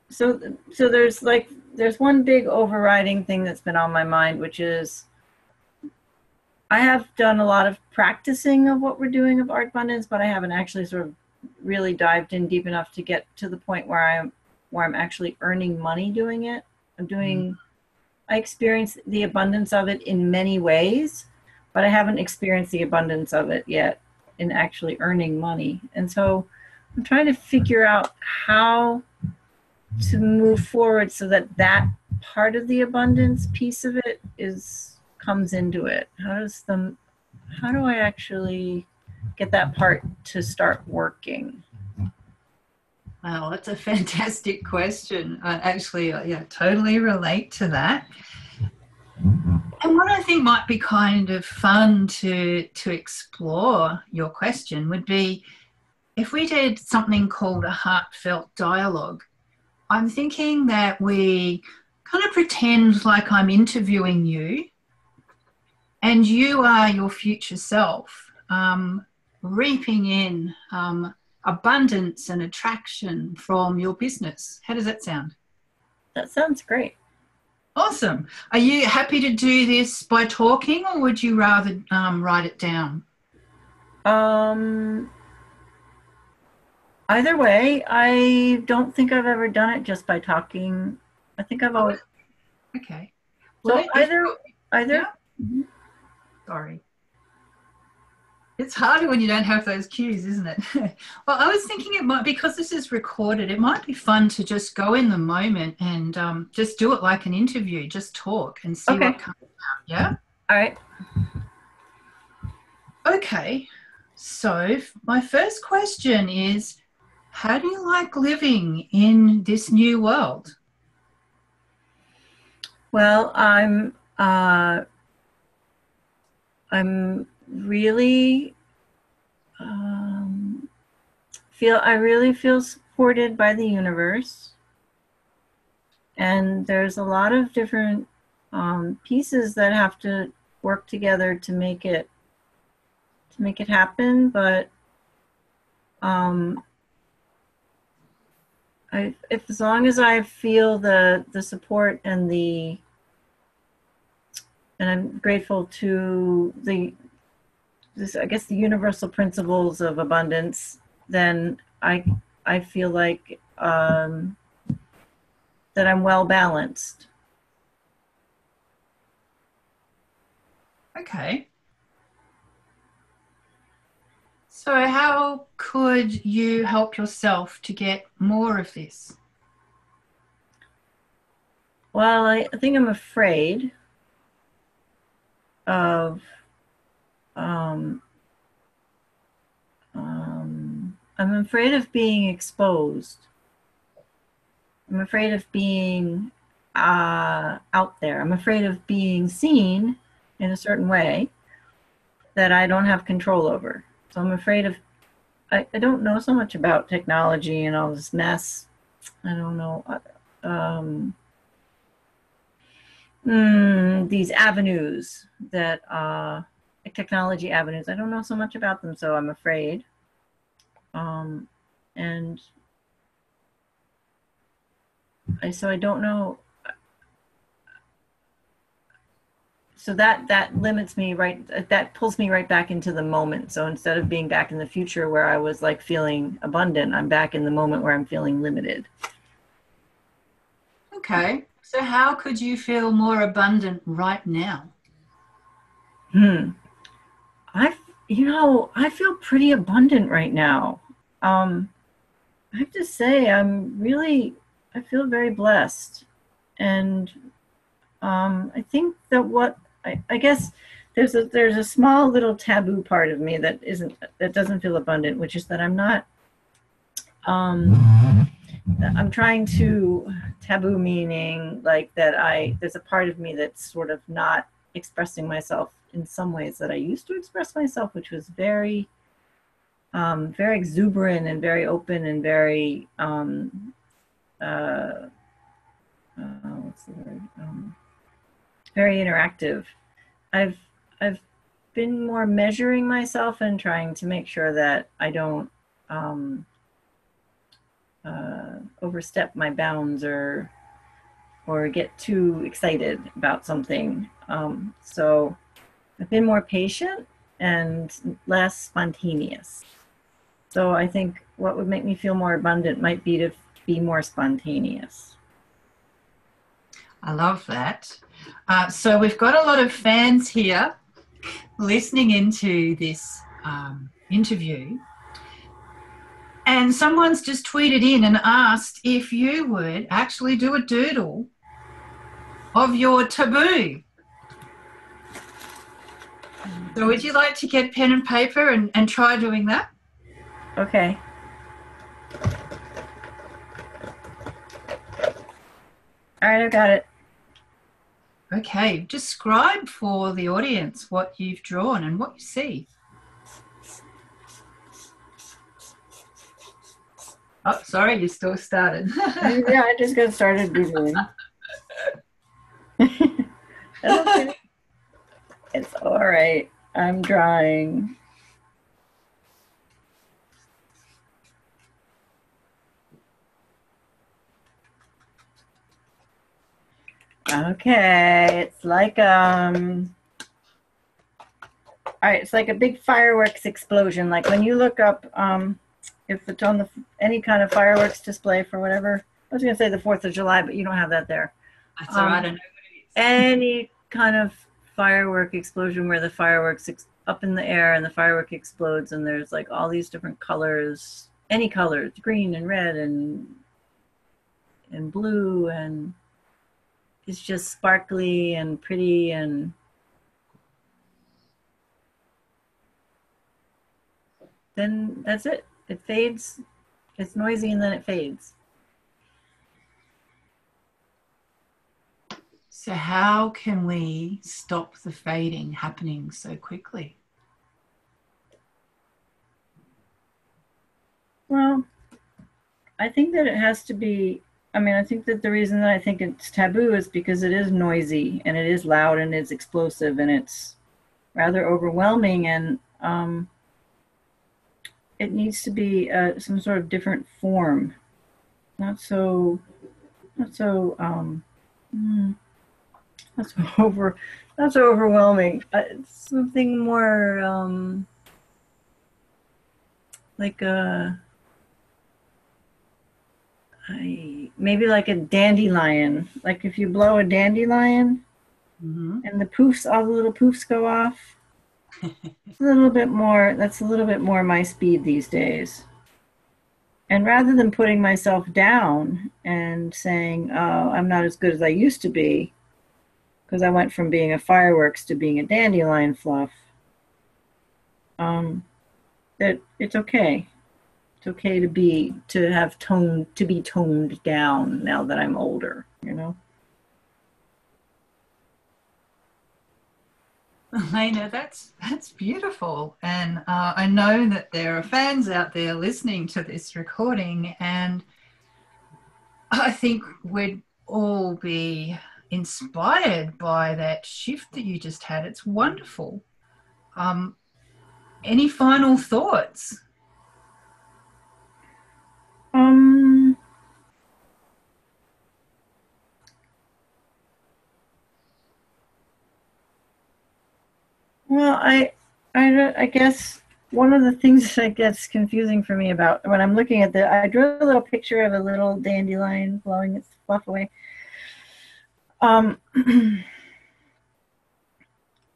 so there's one big overriding thing that's been on my mind, which is I have done a lot of practicing of what we're doing of Art Abundance, but I haven't actually sort of really dived in deep enough to get to the point where I'm actually earning money doing it. I experience the abundance of it in many ways, but I haven't experienced the abundance of it yet in actually earning money. And so I'm trying to figure out how to move forward so that that part of the abundance piece of it comes into it. How do I actually get that part to start working? Well, that's a fantastic question. I actually, totally relate to that. And what I think might be kind of fun to explore your question would be if we did something called a heartfelt dialogue. I'm thinking that we kind of pretend like I'm interviewing you, and you are your future self, reaping in abundance and attraction from your business. How does that sound? That sounds great. Awesome. Are you happy to do this by talking, or would you rather write it down? Either way. I don't think I've ever done it just by talking. I think I've always. Okay. So Well, either. Yeah. Mhm. Sorry. It's harder when you don't have those cues, isn't it? Well, I was thinking it might, because this is recorded, it might be fun to just go in the moment and just do it like an interview, just talk and see what comes out. Yeah? All right. Okay. So my first question is, how do you like living in this new world? Well, I'm really I really feel supported by the universe, and there's a lot of different pieces that have to work together to make it happen. But as long as I feel the support and I'm grateful to the universal principles of abundance, then I feel like that I'm well balanced. Okay. So how could you help yourself to get more of this? Well, I think I'm afraid of I'm afraid of being exposed. I'm afraid of being out there. I'm afraid of being seen in a certain way that I don't have control over. So I'm afraid of, I don't know so much about technology and all this mess. I don't know. These avenues that, technology avenues, I don't know so much about them, so I'm afraid. And so I don't know. So that limits me, that pulls me right back into the moment. So instead of being back in the future where I was like feeling abundant, I'm back in the moment where I'm feeling limited. Okay. So how could you feel more abundant right now? I feel pretty abundant right now. I have to say, I feel very blessed. And I think that I guess there's a small little taboo part of me that doesn't feel abundant, which is that I'm not, I'm trying to, taboo meaning like that there's a part of me that's sort of not expressing myself in some ways that I used to express myself, which was very exuberant and very open and very, what's the word? Very interactive. I've been more measuring myself and trying to make sure that I don't overstep my bounds or get too excited about something. So I've been more patient and less spontaneous. So I think what would make me feel more abundant might be to be more spontaneous. I love that. So we've got a lot of fans here listening into this interview. And someone's just tweeted in and asked if you would actually do a doodle of your taboo. So would you like to get pen and paper and try doing that? Okay. All right, I've got it. Okay, describe for the audience what you've drawn and what you see. Oh, sorry, you still started. Yeah, I just got started doodling. Okay. It's all right. I'm drawing. Okay, it's like all right, it's like a big fireworks explosion. Like when you look up if it's on the any kind of fireworks display for whatever. I was gonna say the 4th of July, but you don't have that there. That's all right, I know what it is. Any kind of firework explosion where the fireworks up in the air and the firework explodes and there's like all these different colors, any colors, green and red and blue, and it's just sparkly and pretty, and then that's it. It fades. It's noisy and then it fades. So how can we stop the fading happening so quickly? Well, I think that it has to be, I mean, I think that the reason that I think it's taboo is because it is noisy and it is loud and it's explosive and it's rather overwhelming, and it needs to be some sort of different form, not so overwhelming. It's something more like maybe like a dandelion. Like if you blow a dandelion and the poofs, all the little poofs go off. It's a little bit more, that's a little bit more my speed these days. And rather than putting myself down and saying, oh, I'm not as good as I used to be, because I went from being a fireworks to being a dandelion fluff, that it's okay. It's okay to be toned down now that I'm older, you know? Elena, that's beautiful, and I know that there are fans out there listening to this recording, and I think we'd all be inspired by that shift that you just had. It's wonderful. Any final thoughts? Well, I guess one of the things that gets confusing for me about when I'm looking at I drew a little picture of a little dandelion blowing its fluff away. And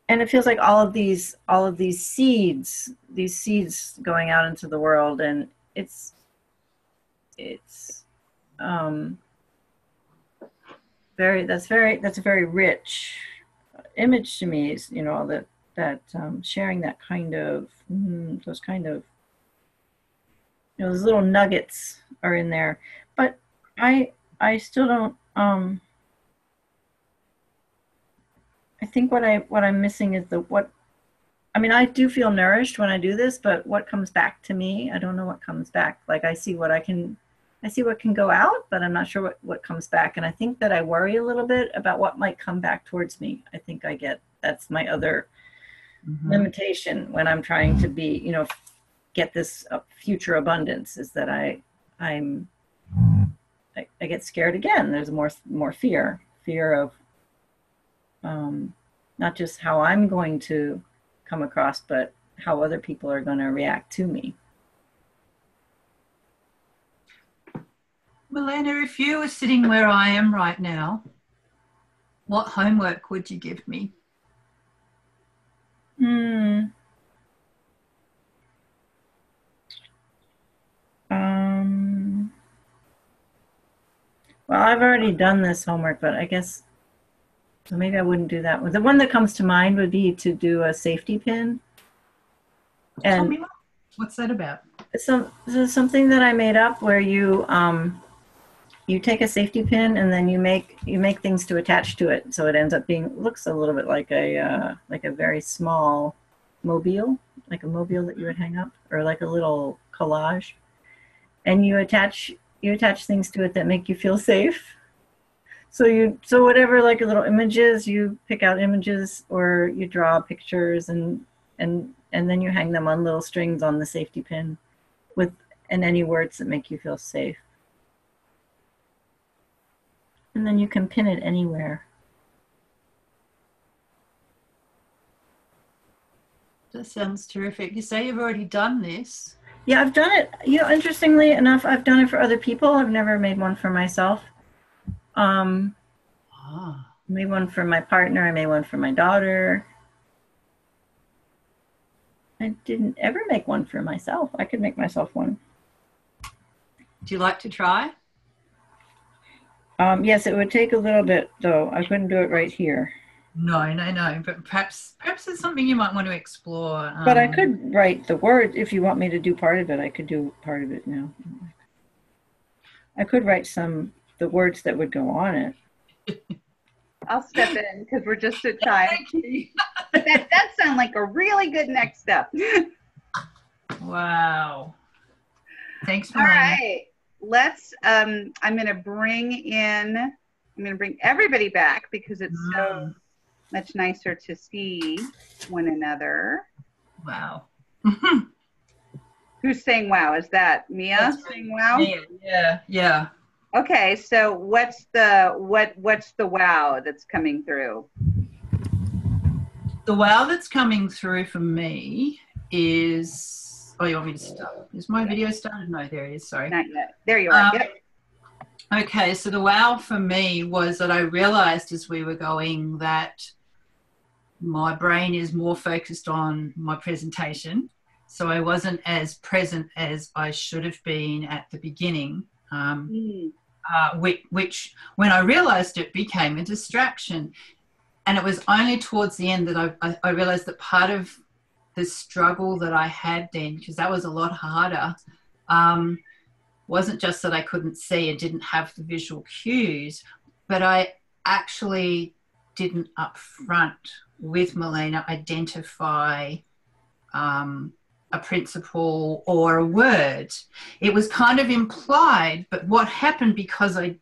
it feels like all of these seeds going out into the world, and it's that's a very rich image to me, is, you know, that sharing that kind of those kind of, you know, those little nuggets are in there. But I still don't I think what I'm missing is I mean, I do feel nourished when I do this, but what comes back to me, I don't know what comes back. Like I see what can go out, but I'm not sure what comes back. And I think that I worry a little bit about what might come back towards me. I think that's my other limitation when I'm trying to be, you know, get this future abundance, is that I get scared again. There's more fear of not just how I'm going to come across, but how other people are going to react to me. Milena, if you were sitting where I am right now, what homework would you give me? Well, I've already done this homework, but I guess, so maybe I wouldn't do that one. The one that comes to mind would be to do a safety pin. And tell me more. What's that about? So something that I made up where you take a safety pin and then you make things to attach to it, so it ends up looks a little bit like a very small mobile, like a mobile that you would hang up, or like a little collage, and you attach things to it that make you feel safe. So whatever, like little images, you pick out images or you draw pictures and then you hang them on little strings on the safety pin and any words that make you feel safe. And then you can pin it anywhere. That sounds terrific. You say you've already done this. Yeah, I've done it. You know, interestingly enough, I've done it for other people. I've never made one for myself. I made one for my partner. I made one for my daughter. I didn't ever make one for myself. I could make myself one. Do you like to try? Yes, it would take a little bit, though. I couldn't do it right here. No. But perhaps it's something you might want to explore. But I could write the word. If you want me to do part of it, I could do part of it now. I could write the words that would go on it. I'll step in because we're just at time. that sounds like a really good next step. Wow. Thanks, All Malena. right. Let's, I'm going to bring everybody back because it's so much nicer to see one another. Wow. Who's saying wow? Is that Mia saying wow? Yeah. Okay, so what's the wow that's coming through? The wow that's coming through for me is, oh, you want me to start? Is my video started? No, there it is, sorry. Not yet. There you are. Yep. Okay, so the wow for me was that I realized as we were going that my brain is more focused on my presentation. So I wasn't as present as I should have been at the beginning, which when I realized it became a distraction. And it was only towards the end that I realized that part of the struggle that I had then, because that was a lot harder, wasn't just that I couldn't see and didn't have the visual cues, but I actually didn't up front with Malena identify a principle or a word. It was kind of implied, but what happened, because I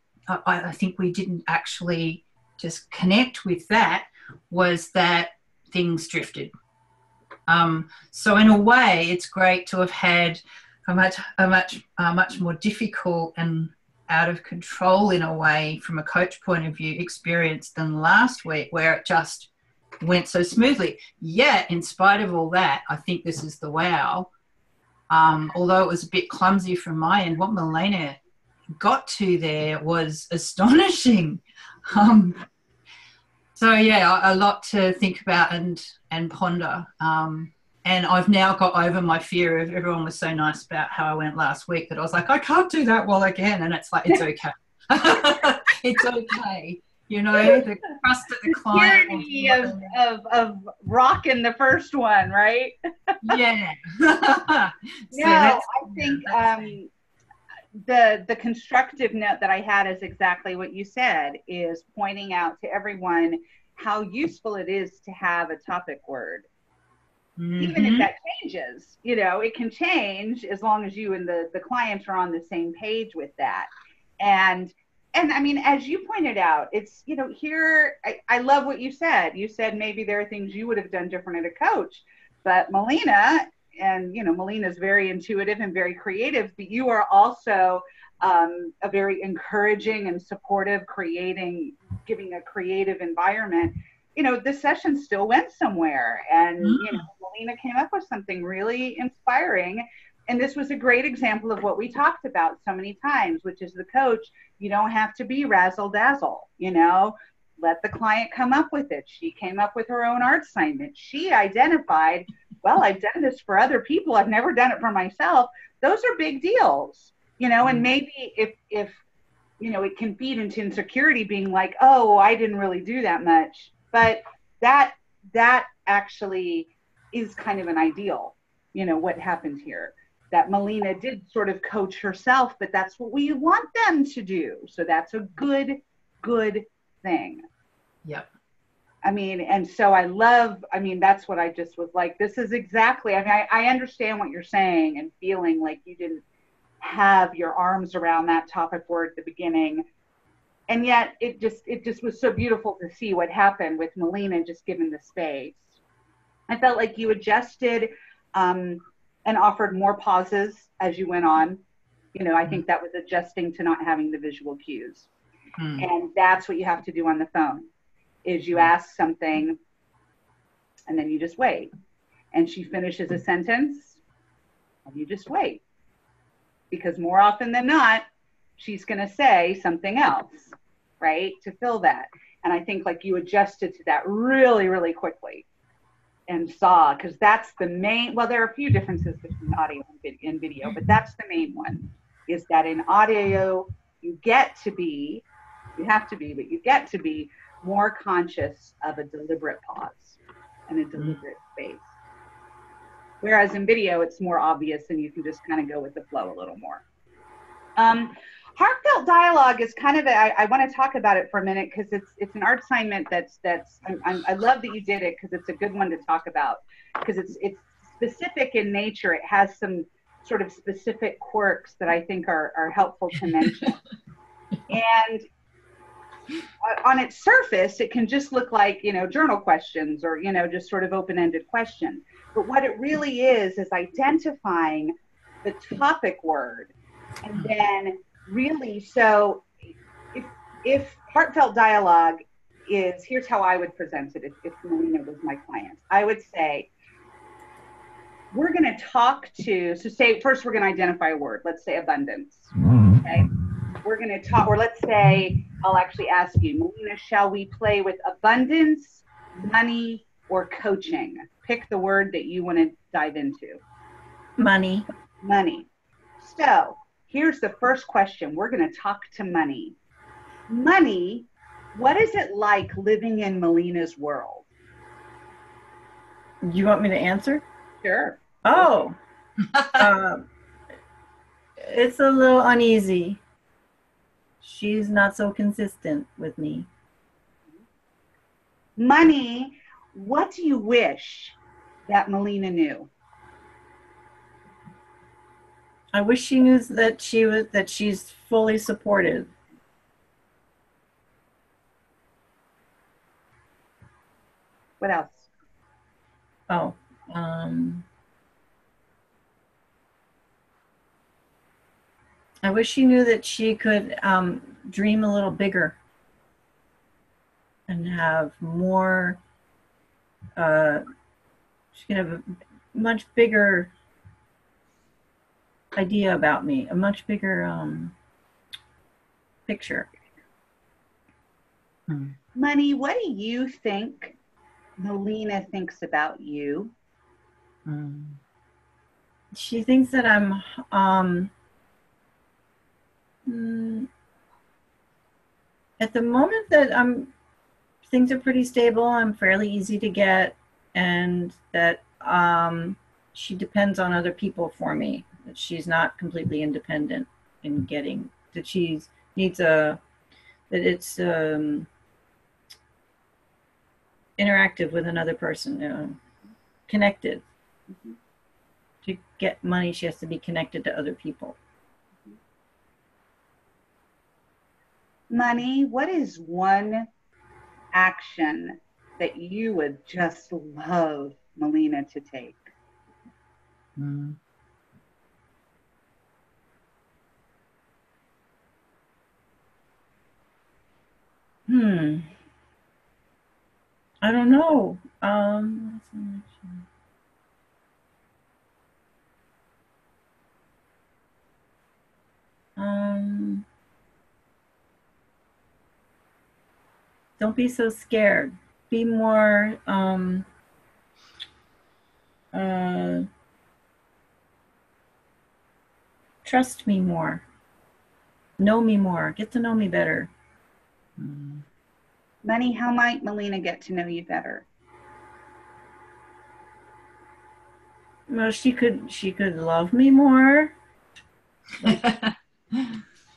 think we didn't actually just connect with that, was that things drifted. So in a way, it's great to have had a much more difficult and out of control, in a way, from a coach point of view, experience than last week, where it just went so smoothly. Yet, in spite of all that, I think this is the wow. Although it was a bit clumsy from my end, what Malena got to there was astonishing. So yeah, a lot to think about and ponder. And I've now got over my fear of, everyone was so nice about how I went last week that I was like, I can't do that well again. And it's like, it's okay. It's okay. You know, the trust that the client of rocking the first one, right? Yeah. So I think the constructive note that I had is exactly what you said, is pointing out to everyone how useful it is to have a topic word. Even if that changes, you know, it can change as long as you and the clients are on the same page with that. And I mean, as you pointed out, it's, you know, here, I love what you said. You said maybe there are things you would have done different as a coach, but Malena, and, you know, Malena's very intuitive and very creative, but you are also a very encouraging and supportive, giving a creative environment. You know, the session still went somewhere, and, you know, Malena came up with something really inspiring. And this was a great example of what we talked about so many times, which is the coach, you don't have to be razzle dazzle, you know, let the client come up with it. She came up with her own art assignment. She identified, well, I've done this for other people. I've never done it for myself. Those are big deals, you know, and maybe if, you know, it can feed into insecurity, being like, oh, I didn't really do that much. But that actually is kind of an ideal, you know, what happened here. That Malena did sort of coach herself, but that's what we want them to do. So that's a good thing. Yep. I mean, and so that's what I just was like, this is exactly, I mean, I understand what you're saying and feeling like you didn't have your arms around that topic word at the beginning. And yet it just was so beautiful to see what happened with Melina just given the space. I felt like you adjusted and offered more pauses as you went on. You know, I think that was adjusting to not having the visual cues. And that's what you have to do on the phone, is you ask something and then you just wait. And she finishes a sentence and you just wait. Because more often than not, she's going to say something else, right, to fill that. And I think like you adjusted to that really, really quickly and saw, because that's the main, well, there are a few differences between audio and video, but that's the main one, is that in audio, you have to be, but you get to be more conscious of a deliberate pause and a deliberate space. Whereas in video, it's more obvious and you can just kind of go with the flow a little more. Heartfelt dialogue is kind of I want to talk about it for a minute because it's an art assignment I love that you did it because it's a good one to talk about because it's specific in nature. It has some sort of specific quirks that I think are helpful to mention. And on its surface, it can just look like, you know, journal questions or, you know, just sort of open-ended question. But what it really is identifying the topic word. And then really, so if heartfelt dialogue is, here's how I would present it if Melina was my client. I would say, we're going to talk to, so say, first we're going to identify a word. Let's say abundance, okay? We're going to talk, or let's say, I'll actually ask you, Melina, shall we play with abundance, money, or coaching? Pick the word that you want to dive into. Money. Money. So here's the first question. We're going to talk to money. Money, what is it like living in Melina's world? You want me to answer? Sure. Oh, it's a little uneasy. She's not so consistent with me. Money, what do you wish that Melina knew? I wish she knew that she's fully supported. What else? Oh, I wish she knew that she could dream a little bigger and have more, she can have a much bigger idea about me, a much bigger picture. Money, what do you think Melina thinks about you? She thinks that I'm at the moment that things are pretty stable. I'm fairly easy to get, and that she depends on other people for me. That she's not completely independent in getting. That she needs that it's interactive with another person, connected. To get money, she has to be connected to other people. Money, what is one action that you would just love Melina to take? I don't know. Don't be so scared. Be more trust me more. Know me more. Get to know me better. Money, how might Melina get to know you better? Well, she could love me more.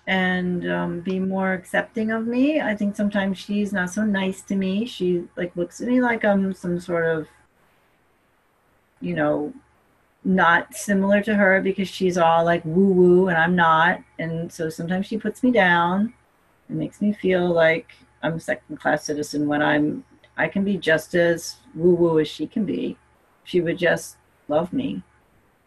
And be more accepting of me. I think sometimes she's not so nice to me. She like looks at me like I'm some sort of, not similar to her because she's all like woo woo and I'm not. And so sometimes she puts me down. It makes me feel like I'm a second-class citizen when I can be just as woo-woo as she can be. She would just love me.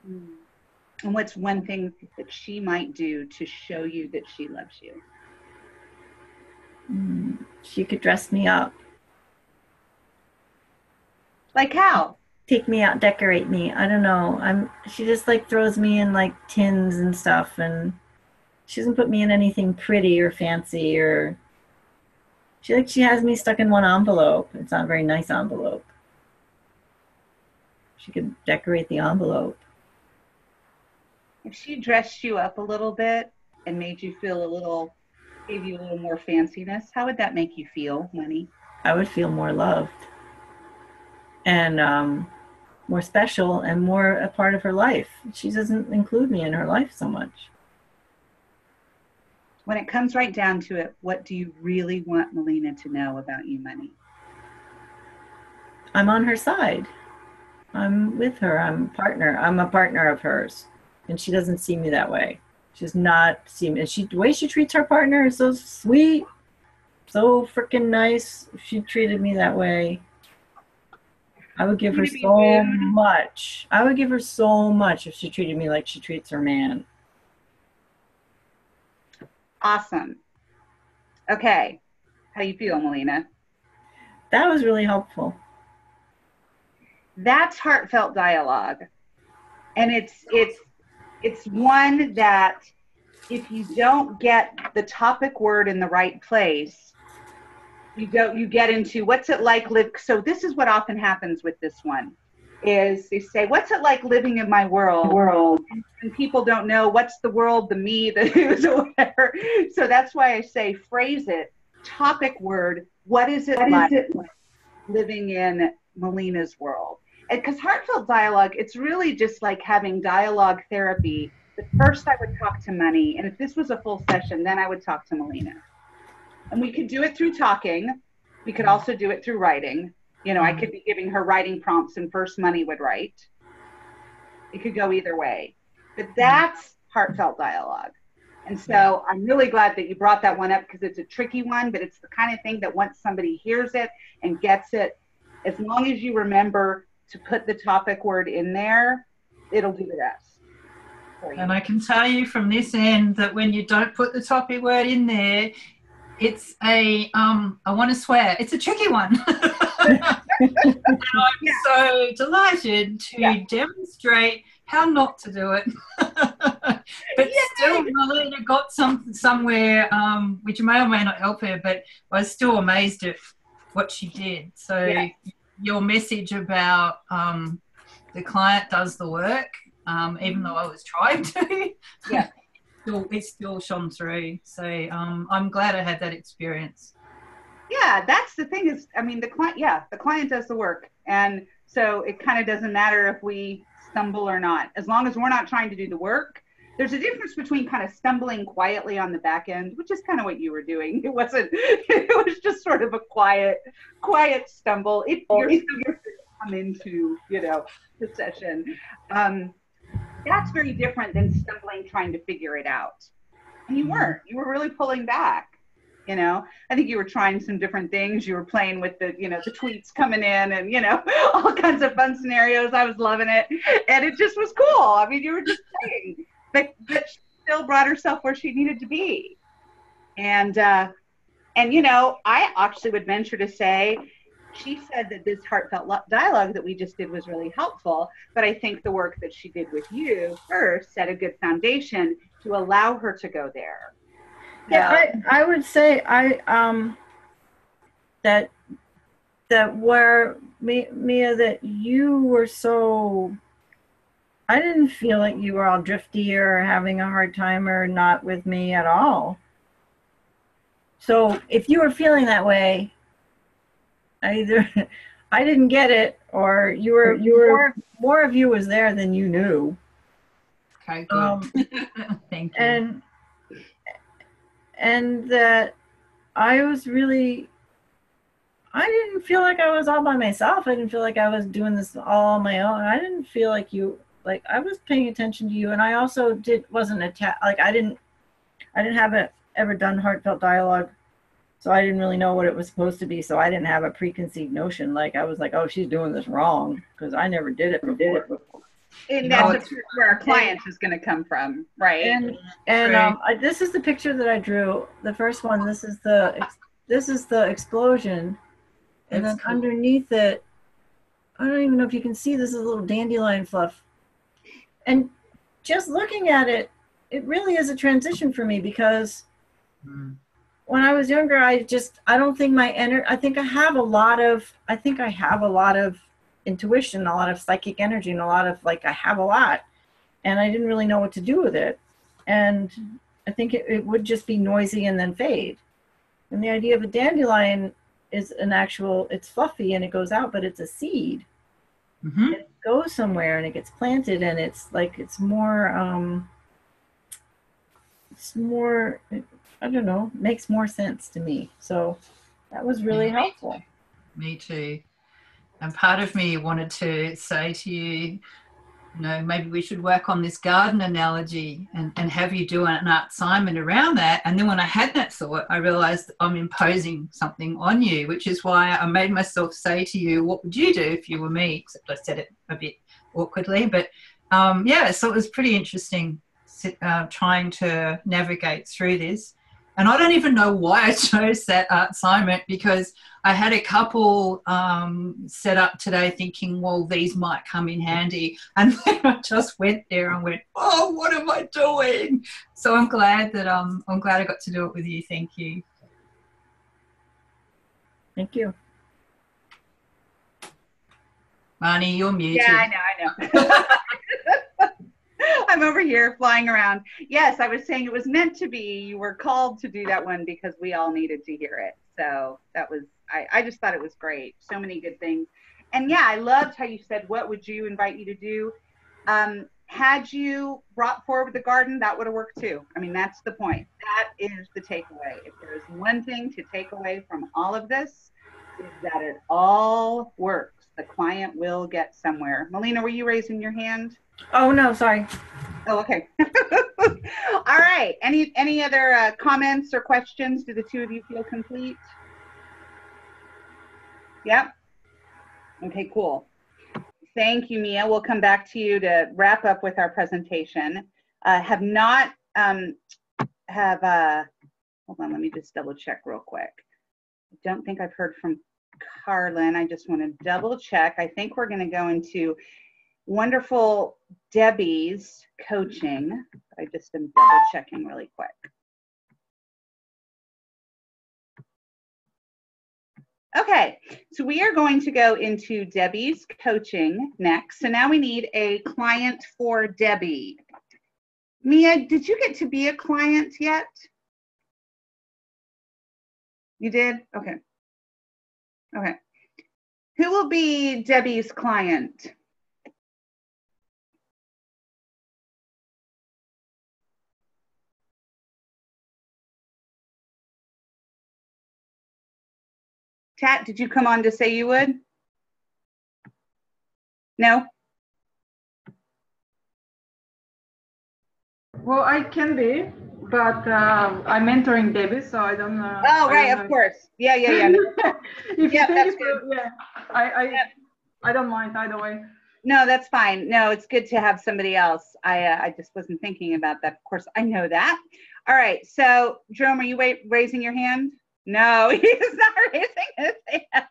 And what's one thing that she might do to show you that she loves you? She could dress me up. Like how? Take me out, decorate me. I don't know. She just like throws me in like tins and stuff, and she doesn't put me in anything pretty or fancy, or she has me stuck in one envelope. It's not a very nice envelope. She could decorate the envelope. If she dressed you up a little bit and made you feel gave you a little more fanciness, how would that make you feel, Money? I would feel more loved and more special and more a part of her life. She doesn't include me in her life so much. When it comes right down to it, what do you really want Melina to know about you, Money? I'm on her side. I'm with her. I'm a partner of hers. And she doesn't see me that way. She does not see me. And the way she treats her partner is so sweet, so freaking nice. If she treated me that way, I would give her so much. I would give her so much if she treated me like she treats her man. Awesome. Okay. How do you feel, Melina? That was really helpful. That's heartfelt dialogue. And it's one that if you don't get the topic word in the right place, you get into what's it like live. So this is what often happens with this one is they say, what's it like living in my world? And people don't know what's the world, the me, the who's, or whatever. So that's why I say phrase it, topic word, what is it like living in Melina's world? Because heartfelt dialogue, it's really just like having dialogue therapy. But first I would talk to Money, and if this was a full session, then I would talk to Melina. And we could do it through talking. We could also do it through writing. You know, I could be giving her writing prompts and first Money would write. It could go either way. But that's heartfelt dialogue. And so I'm really glad that you brought that one up because it's a tricky one, but it's the kind of thing that once somebody hears it and gets it, as long as you remember to put the topic word in there, it'll do the rest. And I can tell you from this end that when you don't put the topic word in there, it's I want to swear, it's a tricky one. And I'm so delighted to demonstrate how not to do it. But still, Melina got somewhere, which may or may not help her, but I was still amazed at what she did. So your message about the client does the work, even though I was trying to, it still shone through. So I'm glad I had that experience. Yeah, that's the thing is, I mean, the client does the work. And so it kind of doesn't matter if we stumble or not, as long as we're not trying to do the work. There's a difference between kind of stumbling quietly on the back end, which is kind of what you were doing. It was just sort of a quiet stumble. If you're still come into, the session. That's very different than stumbling, trying to figure it out. And you were really pulling back. I think you were trying some different things. You were playing with the tweets coming in and, all kinds of fun scenarios. I was loving it. And it just was cool. I mean, you were just playing, but she still brought herself where she needed to be. And I actually would venture to say, she said that this heartfelt dialogue that we just did was really helpful, but I think the work that she did with you first set a good foundation to allow her to go there. Yeah, I would say that where Mia, that you were so, I didn't feel like you were all drifty or having a hard time or not with me at all. So if you were feeling that way, either I didn't get it or you were more of you was there than you knew. Okay, good. Thank you. And that I didn't feel like I was all by myself. I didn't feel like I was doing this all on my own. I didn't feel like I was paying attention to you. And I also wasn't attached. Like I didn't have ever done heartfelt dialogue, so I didn't really know what it was supposed to be. So I didn't have a preconceived notion. Like I was like, oh, she's doing this wrong because I never did it before. And that's where our client is going to come from, right? And this is the picture that I drew. The first one. This is the explosion, and then underneath it, I don't even know if you can see. This is a little dandelion fluff, and just looking at it, it really is a transition for me because when I was younger, I don't think I think I have a lot of intuition, a lot of psychic energy, and I have a lot, and I didn't really know what to do with it. And I think it would just be noisy and then fade. And the idea of a dandelion is it's fluffy and it goes out, but it's a seed. Mm-hmm. It goes somewhere and it gets planted, and it's more, I don't know, makes more sense to me. So that was really helpful. Me too. And part of me wanted to say to you, maybe we should work on this garden analogy and have you do an art assignment around that. And then when I had that thought, I realized I'm imposing something on you, which is why I made myself say to you, what would you do if you were me? Except I said it a bit awkwardly. But so it was pretty interesting trying to navigate through this. And I don't even know why I chose that art assignment, because I had a couple set up today thinking, well, these might come in handy. And then I just went there and went, oh, what am I doing? So I'm glad that I got to do it with you. Thank you. Thank you. Marnie, you're muted. Yeah, I know. I'm over here flying around. Yes, I was saying it was meant to be. You were called to do that one because we all needed to hear it. So that was, I just thought it was great. So many good things. And yeah, I loved how you said, what would you invite you to do? Had you brought forward the garden, that would have worked too. I mean, that's the point. That is the takeaway. If there's one thing to take away from all of this, is that it all works. The client will get somewhere. Melina, were you raising your hand? Oh, no, sorry. Oh, okay. All right. Any other comments or questions? Do the two of you feel complete? Yep. Okay, cool. Thank you, Mia. We'll come back to you to wrap up with our presentation. Hold on, let me just double check real quick. I don't think I've heard from Carlin. I just want to double check. I think we're going to go into wonderful Debbie's coaching. I just am double checking really quick. Okay, so we are going to go into Debbie's coaching next. So now we need a client for Debbie. Mia, did you get to be a client yet? You did? Okay. Okay. Who will be Debbie's client? Tat, did you come on to say you would? No? Well, I can be, but I'm mentoring Debbie, so I don't know. Oh, right, of course. Yeah. If yeah, you that's think good. I don't mind either way. No, that's fine. No, it's good to have somebody else. I just wasn't thinking about that. Of course, I know that. All right, so Jerome, are you raising your hand? No, he's not raising his hand.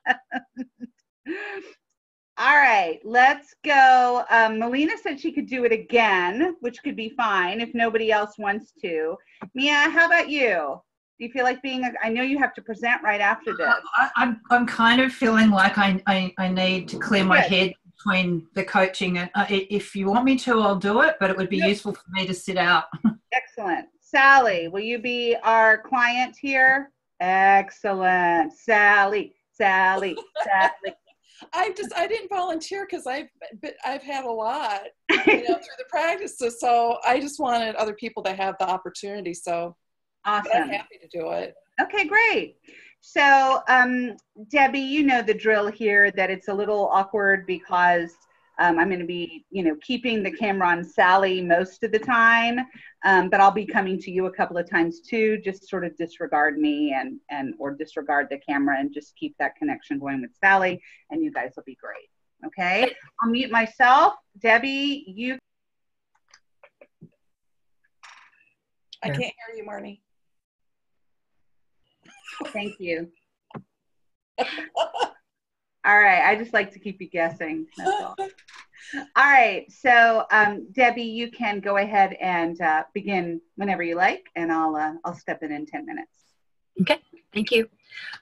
All right, let's go. Melina said she could do it again, which could be fine if nobody else wants to. Mia, how about you? Do you feel like I know you have to present right after this. I'm kind of feeling like I need to clear my head between the coaching. And if you want me to, I'll do it, but it would be useful for me to sit out. Excellent. Sally, will you be our client here? Excellent. Sally. I didn't volunteer because I've had a lot through the practices, so I just wanted other people to have the opportunity. So awesome. I'm happy to do it. Okay, great. So Debbie, you know the drill here, that it's a little awkward because I'm going to be, keeping the camera on Sally most of the time, but I'll be coming to you a couple of times too. Just sort of disregard me or disregard the camera and just keep that connection going with Sally, and you guys will be great. Okay, I'll mute myself. Debbie, you. I can't hear you, Marnie. Thank you. All right, I just like to keep you guessing. That's all. All right, so Debbie, you can go ahead and begin whenever you like, and I'll step in 10 minutes. Okay, thank you.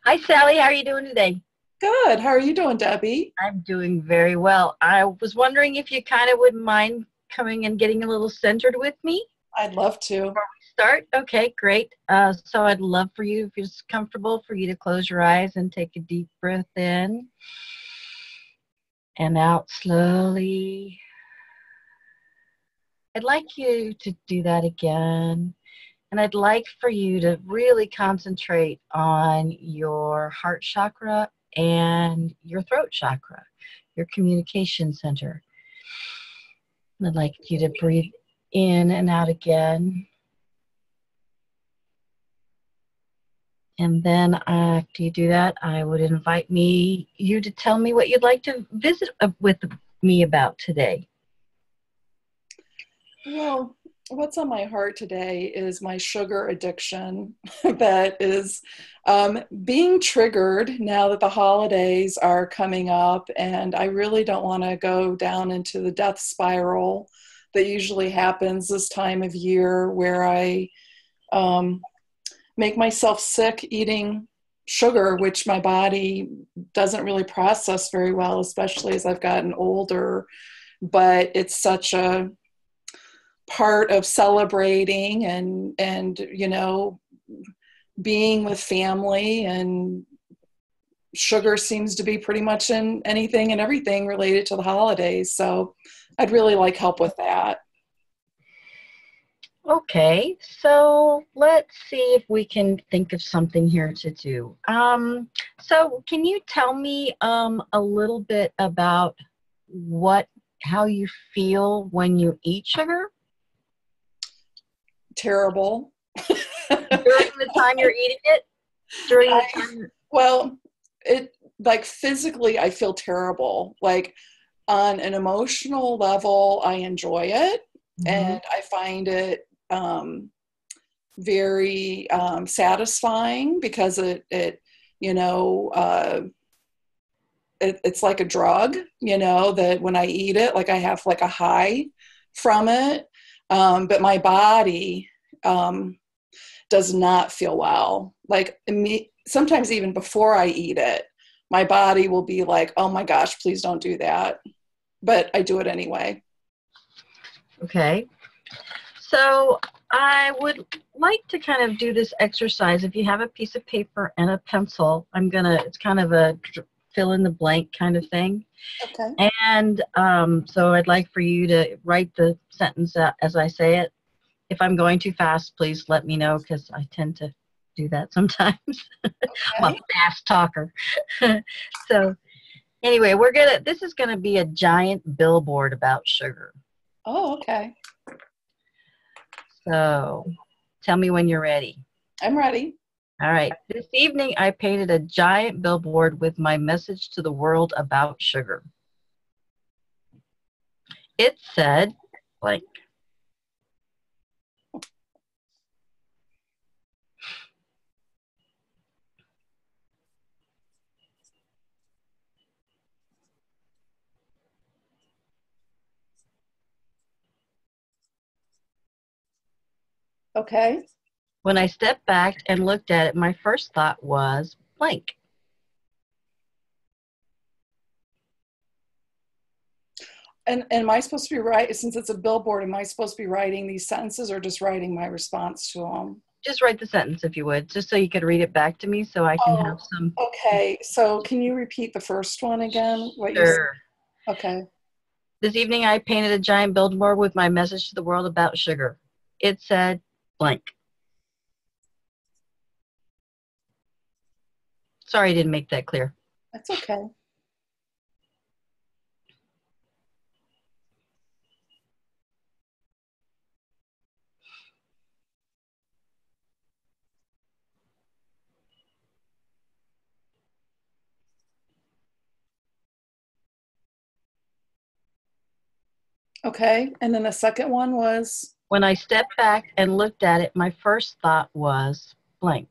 Hi, Sally. How are you doing today? Good. How are you doing, Debbie? I'm doing very well. I was wondering if you kind of wouldn't mind coming and getting a little centered with me. I'd love to. Before we start? Okay, great. So I'd love for you, if it's comfortable, for you to close your eyes and take a deep breath in and out slowly. I'd like you to do that again. And I'd like for you to really concentrate on your heart chakra and your throat chakra, your communication center. And I'd like you to breathe in and out again. And then after you do that, I would invite you to tell me what you'd like to visit with me about today. Well, what's on my heart today is my sugar addiction that is being triggered now that the holidays are coming up, and I really don't want to go down into the death spiral that usually happens this time of year, where I make myself sick eating sugar, which my body doesn't really process very well, especially as I've gotten older. But it's such a part of celebrating and being with family, and sugar seems to be pretty much in anything and everything related to the holidays. So I'd really like help with that. Okay, so let's see if we can think of something here to do. So can you tell me a little bit about how you feel when you eat sugar? Terrible. During the time you're eating it? Well, like physically, I feel terrible. Like on an emotional level, I enjoy it, and I find it very satisfying, because it's like a drug, that when I eat it, like I have like a high from it. But my body does not feel well. Like sometimes even before I eat it, my body will be like, oh my gosh, please don't do that. But I do it anyway. Okay. So I would like to kind of do this exercise. If you have a piece of paper and a pencil, it's kind of a fill in the blank kind of thing. Okay. And so I'd like for you to write the sentence as I say it. If I'm going too fast, please let me know, because I tend to do that sometimes. Okay. I'm a fast talker. So anyway, this is gonna be a giant billboard about sugar. Oh, okay. So tell me when you're ready. I'm ready. All right. This evening, I painted a giant billboard with my message to the world about sugar. It said, blank. Okay. When I stepped back and looked at it, my first thought was blank. And am I supposed to be since it's a billboard, am I supposed to be writing these sentences, or just writing my response to them? Just write the sentence if you would, just so you could read it back to me, so I can have some. Okay, so can you repeat the first one again? What Sure. You said? Okay. This evening I painted a giant billboard with my message to the world about sugar. It said blank. Sorry I didn't make that clear. That's okay. Okay. And then the second one was? When I stepped back and looked at it, my first thought was blank.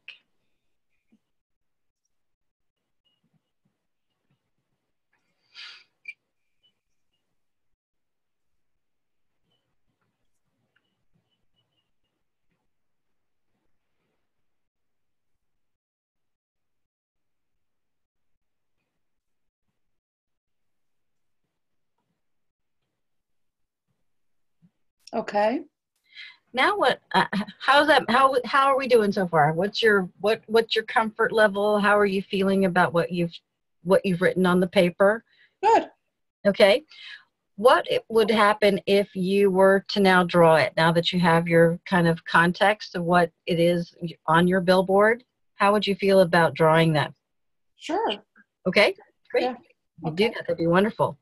Okay. Now what? How's that? How are we doing so far? What's your comfort level? How are you feeling about what you've written on the paper? Good. Okay. What would happen if you were to now draw it? Now that you have your kind of context of what it is on your billboard, how would you feel about drawing that? Sure. Okay. Great. Yeah. You do that. That'd be wonderful.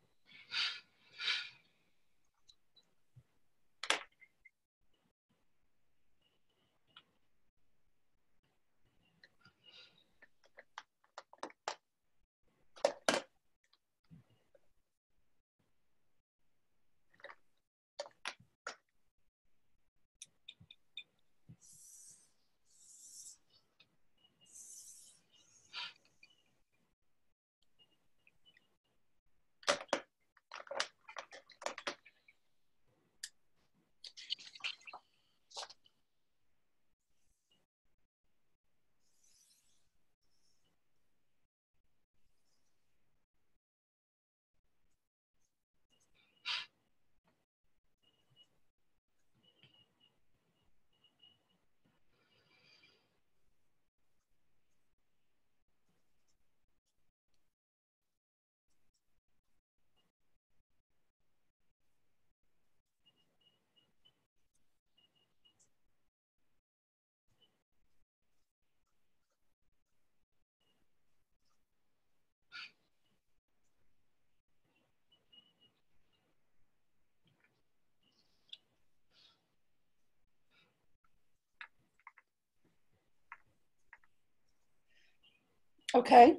Okay.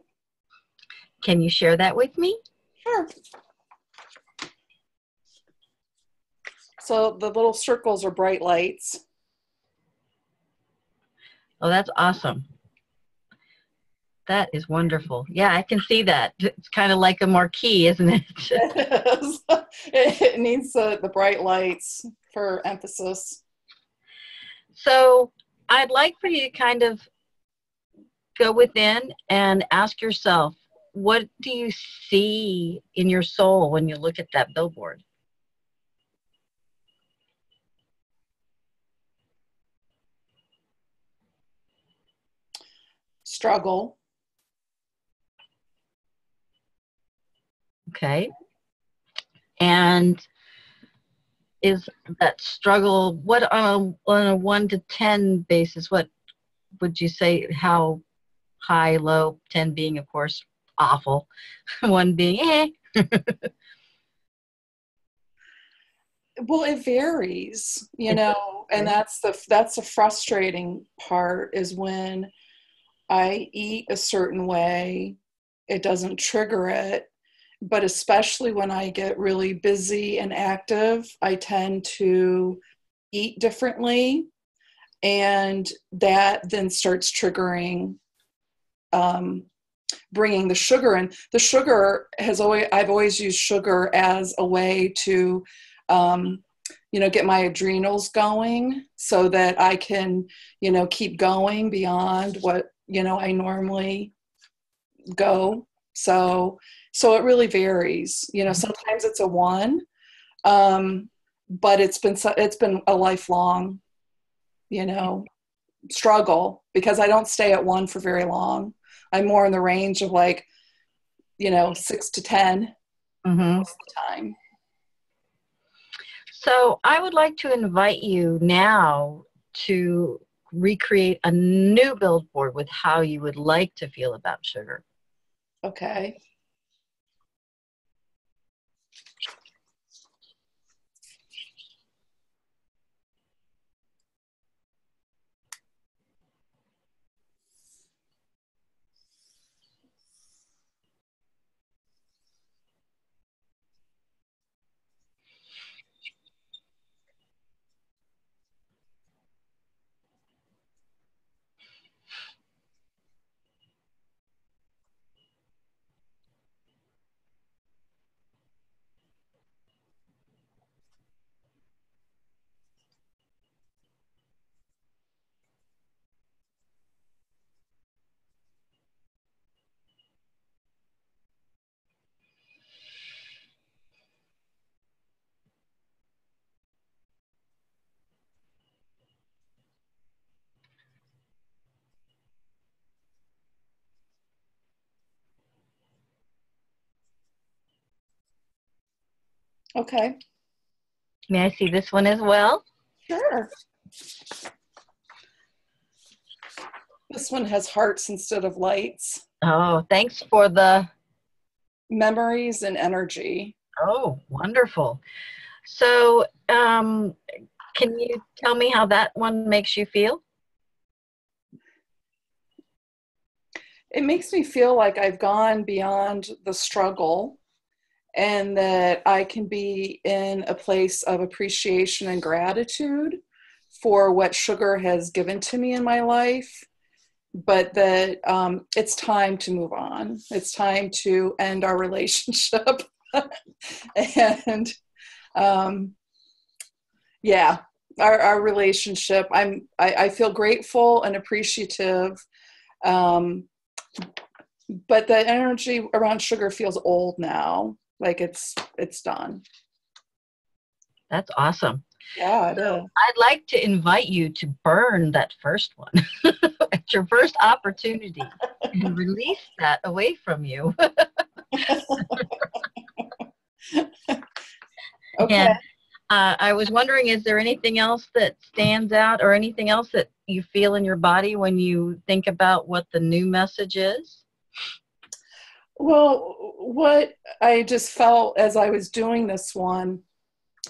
Can you share that with me? Sure. So the little circles are bright lights. Oh, that's awesome. That is wonderful. Yeah, I can see that. It's kind of like a marquee, isn't it? It is. It needs the bright lights for emphasis. So I'd like for you to kind of go within and ask yourself, what do you see in your soul when you look at that billboard? Struggle. Okay. And is that struggle, what on a 1 to 10 basis, what would you say, how high, low, 10 being, of course, awful, 1 being, eh? Well, it varies, you know, and that's the frustrating part is when I eat a certain way, it doesn't trigger it. But especially when I get really busy and active, I tend to eat differently. And that then starts triggering, bringing the sugar in. The sugar I've always used sugar as a way to, get my adrenals going so that I can, keep going beyond what, I normally go. So it really varies. Sometimes it's a 1, but it's been a lifelong, struggle because I don't stay at 1 for very long. I'm more in the range of 6 to 10 most of the time. So I would like to invite you now to recreate a new billboard with how you would like to feel about sugar. Okay. Okay. May I see this one as well? Sure. This one has hearts instead of lights. Oh, thanks for the, Memories and energy. oh, wonderful. So, can you tell me how that one makes you feel? It makes me feel like I've gone beyond the struggle and that I can be in a place of appreciation and gratitude for what sugar has given to me in my life, but that it's time to move on. It's time to end our relationship. And yeah, our relationship, I feel grateful and appreciative, but the energy around sugar feels old now. Like it's done. That's awesome. Yeah, it is. I'd like to invite you to burn that first one at your first opportunity and release that away from you. Okay. And I was wondering, is there anything else that stands out or anything else that you feel in your body when you think about what the new message is? Well, what I just felt as I was doing this one,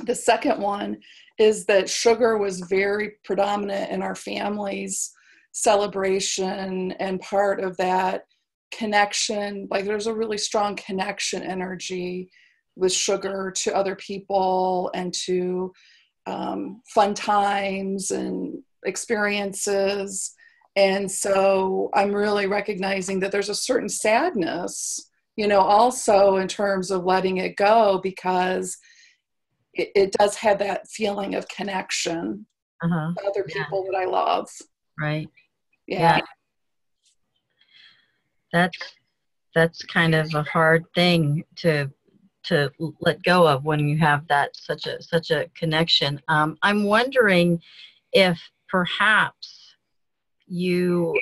the second one, is that sugar was very predominant in our family's celebration and part of that connection. Like there's a really strong connection energy with sugar to other people and to fun times and experiences. And so I'm really recognizing that there's a certain sadness, you know, also in terms of letting it go, because it does have that feeling of connection to other people that I love. Right. Yeah. That's kind of a hard thing to let go of when you have that such a connection. I'm wondering if perhaps you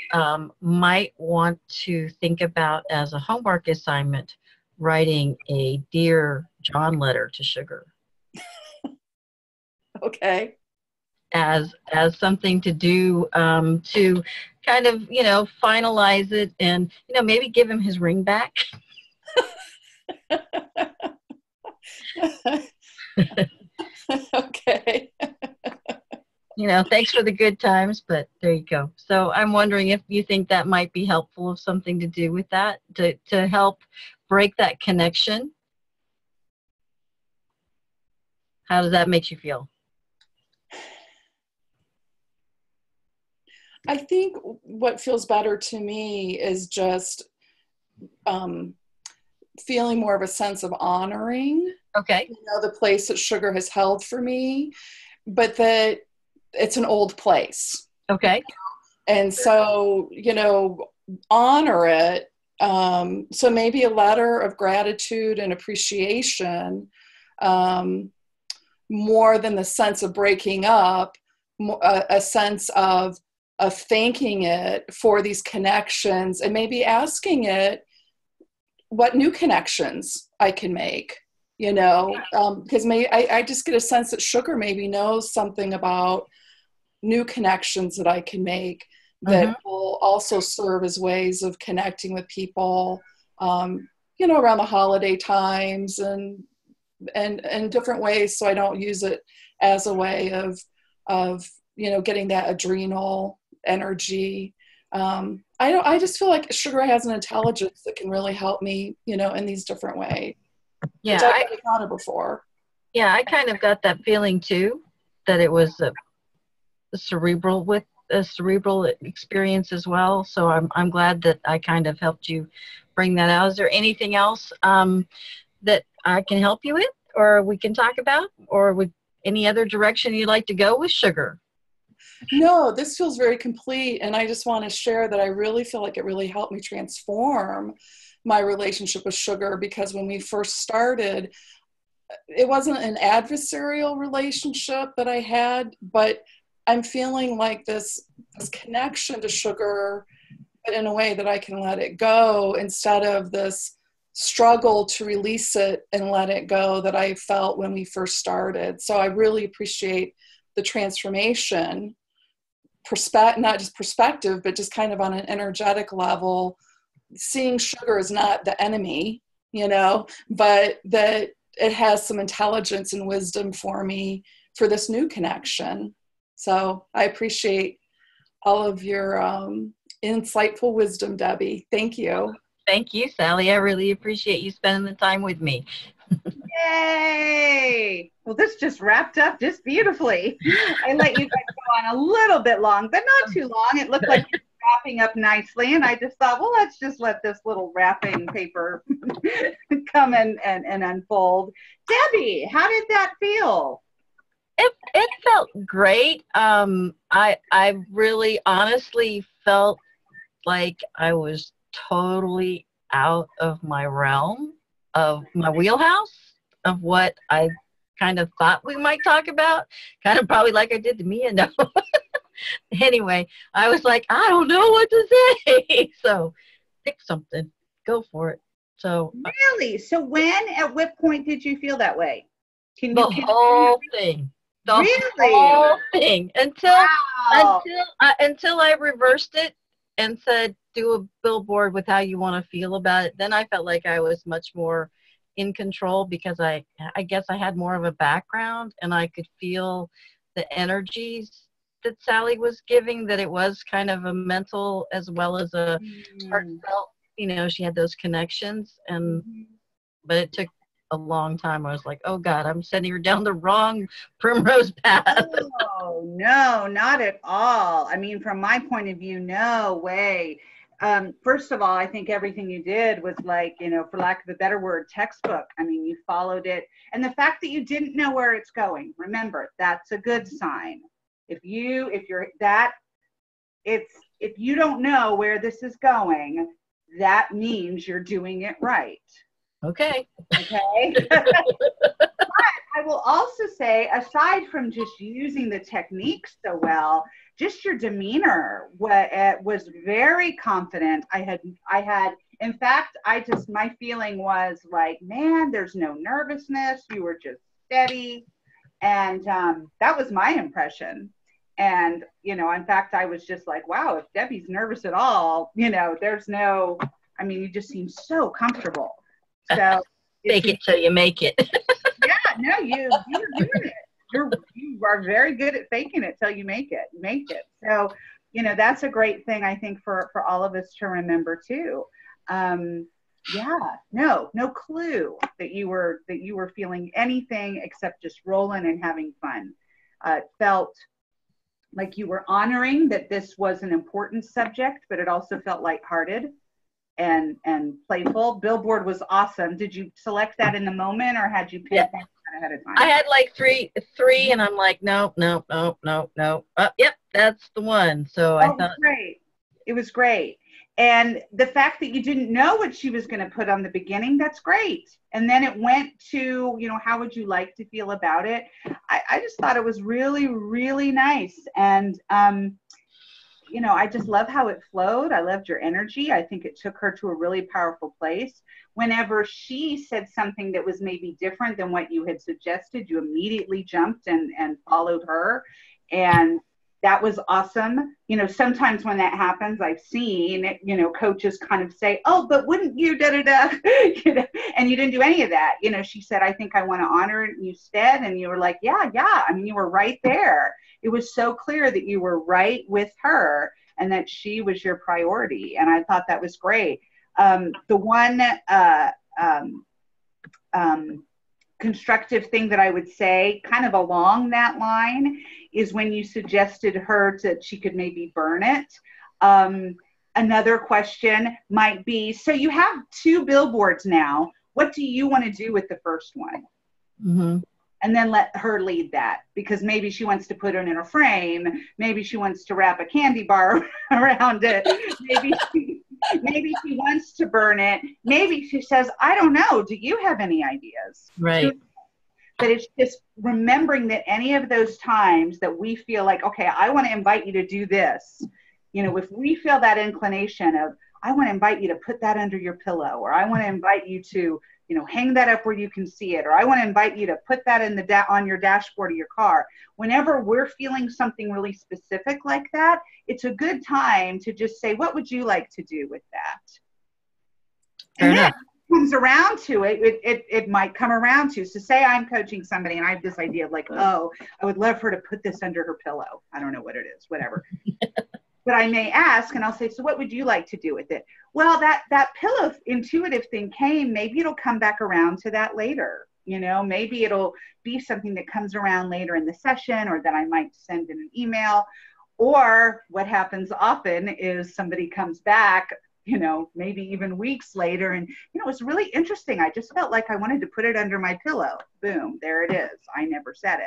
might want to think about, as a homework assignment, writing a Dear John letter to sugar. Okay. As something to do to kind of, you know, finalize it and, you know, maybe give him his ring back. Okay. You know, thanks for the good times, but there you go. So I'm wondering if you think that might be helpful, of something to do with that, to help break that connection. How does that make you feel? I think what feels better to me is just feeling more of a sense of honoring, Okay. you know, the place that sugar has held for me, but that it's an old place. Okay. And so, you know, honor it. So maybe a letter of gratitude and appreciation, more than the sense of breaking up, a sense of thanking it for these connections, and maybe asking it what new connections I can make, you know, because I just get a sense that sugar maybe knows something about new connections that I can make that will also serve as ways of connecting with people, you know, around the holiday times and different ways. So I don't use it as a way of, you know, getting that adrenal energy. I just feel like sugar has an intelligence that can really help me, you know, in these different ways. Yeah. Which I never thought of before. Yeah, I kind of got that feeling too, that it was a cerebral experience as well. So I'm glad that I kind of helped you bring that out. Is there anything else that I can help you with, or we can talk about, or with any other direction you'd like to go with sugar? No, this feels very complete. And I just want to share that I really feel like it really helped me transform my relationship with sugar, because when we first started, it wasn't an adversarial relationship that I had, but I'm feeling like this connection to sugar, but in a way that I can let it go, instead of this struggle to release it and let it go that I felt when we first started. So I really appreciate the transformation, not just perspective, but just kind of on an energetic level, seeing sugar as not the enemy, you know, but that it has some intelligence and wisdom for me for this new connection. So I appreciate all of your insightful wisdom, Debbie. Thank you. Thank you, Sally. I really appreciate you spending the time with me. Yay! Well, this just wrapped up just beautifully. I let you guys go on a little bit long, but not too long. It looked like you're wrapping up nicely, and I just thought, well, let's just let this little wrapping paper come and unfold. Debbie, how did that feel? It felt great. I really honestly felt like I was totally out of my realm, of my wheelhouse, of what I kind of thought we might talk about, kind of probably like I did to Mia. No. Anyway, I was like, I don't know what to say. So pick something, go for it. So Really? So at what point did you feel that way? the whole thing. The Really? whole thing until Wow. until I reversed it and said, do a billboard with how you want to feel about it. Then I felt like I was much more in control, because I guess I had more of a background and I could feel the energies that Sally was giving, that it was kind of a mental as well as a heartfelt, you know, she had those connections. And but it took a long time. I was like, oh God, I'm sending her down the wrong primrose path. Oh, no, not at all. I mean, from my point of view, no way. First of all, I think everything you did was like, you know, for lack of a better word, textbook. I mean, you followed it. And the fact that you didn't know where it's going, remember, that's a good sign. If you don't know where this is going, that means you're doing it right. Okay. Okay. But I will also say, aside from just using the techniques so well, just your demeanor was very confident. In fact, my feeling was like, man, there's no nervousness. You were just steady. And that was my impression. And, you know, in fact, I was just like, wow, if Debbie's nervous at all, you know, you just seem so comfortable. So fake it till you make it. Yeah, no, you're doing it. You are very good at faking it till you make it. So, you know, that's a great thing, I think, for all of us to remember too. Yeah, no clue that you were feeling anything except just rolling and having fun. It felt like you were honoring that this was an important subject, but it also felt lighthearted and playful. Billboard was awesome. Did you select that in the moment, or had you picked that ahead of time? I had like three, and I'm like, no. Yep, that's the one. So I thought it was great. And the fact that you didn't know what she was going to put on the beginning, that's great. And then it went to, you know, how would you like to feel about it? I just thought it was really, really nice. And, you know, I just love how it flowed. I loved your energy. I think it took her to a really powerful place. Whenever she said something that was maybe different than what you had suggested, you immediately jumped and followed her. And that was awesome. You know, sometimes when that happens, I've seen, you know, coaches kind of say, oh, but wouldn't you, da-da-da, you know, and you didn't do any of that. You know, she said, I think I want to honor it instead. And you were like, yeah. I mean, you were right there. It was so clear that you were right with her and that she was your priority. And I thought that was great. The one constructive thing that I would say kind of along that line is when you suggested her that she could maybe burn it. Another question might be, so you have 2 billboards now. What do you want to do with the first one? Mm-hmm. And then let her lead that, because maybe she wants to put it in a frame. Maybe she wants to wrap a candy bar around it. Maybe she wants to burn it. Maybe she says, I don't know. Do you have any ideas? Right. But it's just remembering that any of those times that we feel like, okay, I want to invite you to do this. You know, if we feel that inclination of, I want to invite you to put that under your pillow, or I want to invite you to, you know, hang that up where you can see it, or I want to invite you to put that in the on your dashboard of your car. Whenever we're feeling something really specific like that, it's a good time to just say, what would you like to do with that? And then comes around to it might come around to, so say I'm coaching somebody and I have this idea of like, oh, I would love her to put this under her pillow. I don't know what it is, whatever. But I may ask, and I'll say, so what would you like to do with it? Well, that pillow intuitive thing came, maybe it'll come back around to that later. You know, maybe it'll be something that comes around later in the session, or that I might send in an email. Or what happens often is somebody comes back, you know, maybe even weeks later, and, you know, it's really interesting. I just felt like I wanted to put it under my pillow. Boom, there it is. I never said it,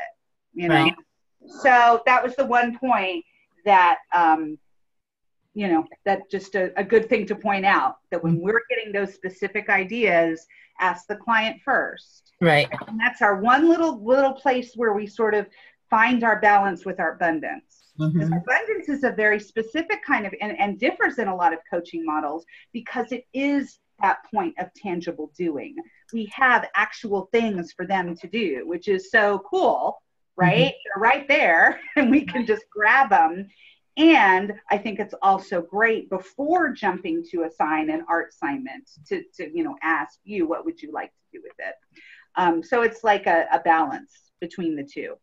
you know. Right. So that was the one point that, you know, that's just a good thing to point out, that when we're getting those specific ideas, ask the client first. Right. And that's our one little place where we sort of find our balance with our abundance. Because abundance is a very specific kind of, and differs in a lot of coaching models, because it is that point of tangible doing. We have actual things for them to do, which is so cool, right? They're right there, and we can just grab them. And I think it's also great, before jumping to assign an art assignment, to you know, ask you, what would you like to do with it? So it's like a balance between the two.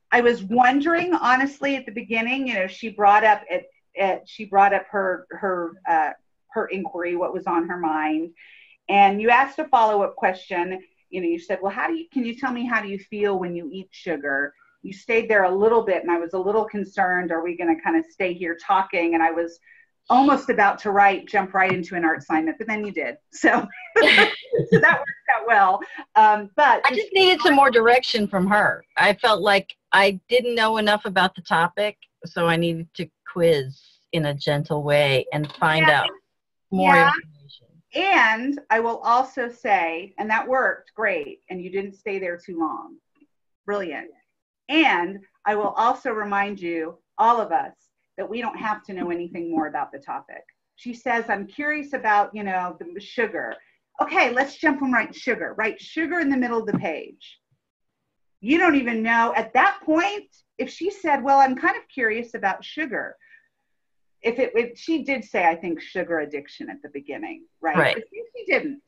I was wondering, honestly, at the beginning, you know, she brought up her inquiry, what was on her mind, and you asked a follow-up question. You know, you said, well, can you tell me, how do you feel when you eat sugar? You stayed there a little bit, and I was a little concerned, are we going to kind of stay here talking? And I was almost about to jump right into an art assignment, but then you did. So, so that worked out well. But I just needed some more direction from her. I felt like I didn't know enough about the topic, so I needed to quiz in a gentle way and find out more information. And I will also say, and that worked great, and you didn't stay there too long. Brilliant. And I will also remind you, all of us, that we don't have to know anything more about the topic. She says, I'm curious about, you know, the sugar. Okay, let's jump and write sugar. Write sugar in the middle of the page. You don't even know at that point, if she said, well, I'm kind of curious about sugar. If she did say, I think, sugar addiction at the beginning, right? Right. But if she didn't,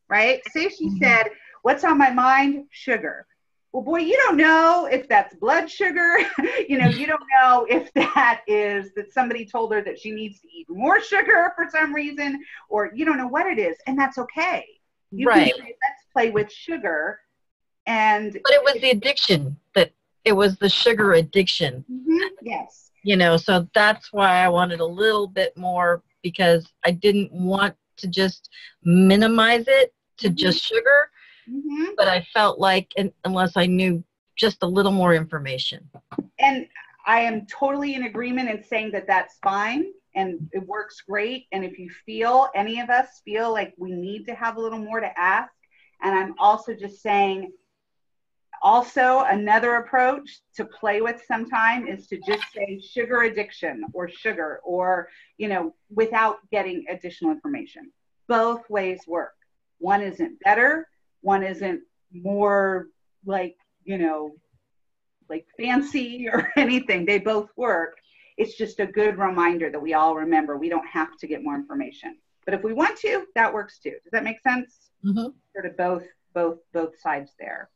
right? Say she said, what's on my mind? Sugar. Well, boy, you don't know if that's blood sugar. You know, you don't know if that is that somebody told her that she needs to eat more sugar for some reason, or you don't know what it is, and that's okay. You can say, let's play with sugar. But it was the addiction, it was the sugar addiction. Yes. You know, so that's why I wanted a little bit more, because I didn't want to just minimize it to just sugar. But I felt like, unless I knew just a little more information. And I am totally in agreement in saying that that's fine, and it works great. And if you feel, any of us feel like we need to have a little more to ask, and I'm also just saying, also another approach to play with sometime is to just say sugar addiction or sugar, or, you know, without getting additional information. Both ways work. One isn't better. One isn't more like, you know, like fancy or anything. They both work. It's just a good reminder that we all remember we don't have to get more information. But if we want to, that works too. Does that make sense? Sort of both sides there.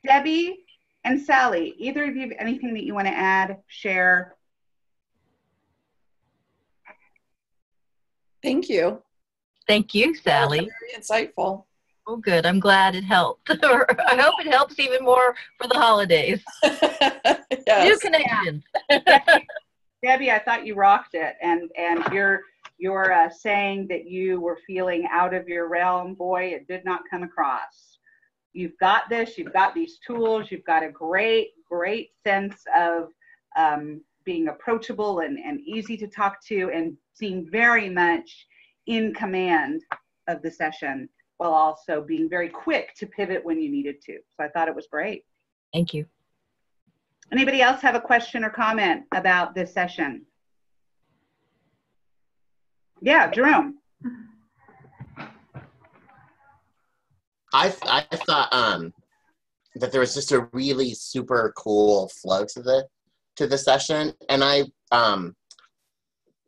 Debbie and Sally, either of you have anything that you want to add, share? Thank you. Thank you, Sally. Very insightful. Oh, good. I'm glad it helped. I hope it helps even more for the holidays. Yes. New connections. Debbie, I thought you rocked it, and you're saying that you were feeling out of your realm. Boy, it did not come across. You've got this. You've got these tools. You've got a great sense of being approachable and easy to talk to, and seem very much in command of the session, while also being very quick to pivot when you needed to. So I thought it was great. Thank you. Anybody else have a question or comment about this session? Yeah, Jerome. I thought that there was just a really super cool flow to the session, and I'm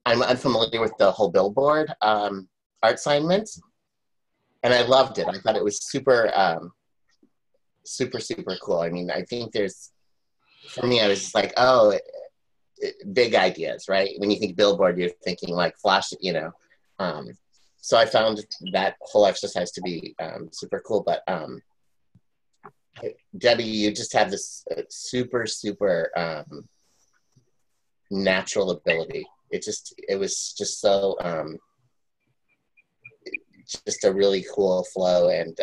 unfamiliar with the whole Billboard art assignment, and I loved it. I thought it was super cool. I mean, I think for me, I was just like, oh, big ideas, right? When you think Billboard, you're thinking like flash, you know. So I found that whole exercise to be super cool. But Debbie, you just have this super natural ability. It was just so just a really cool flow, and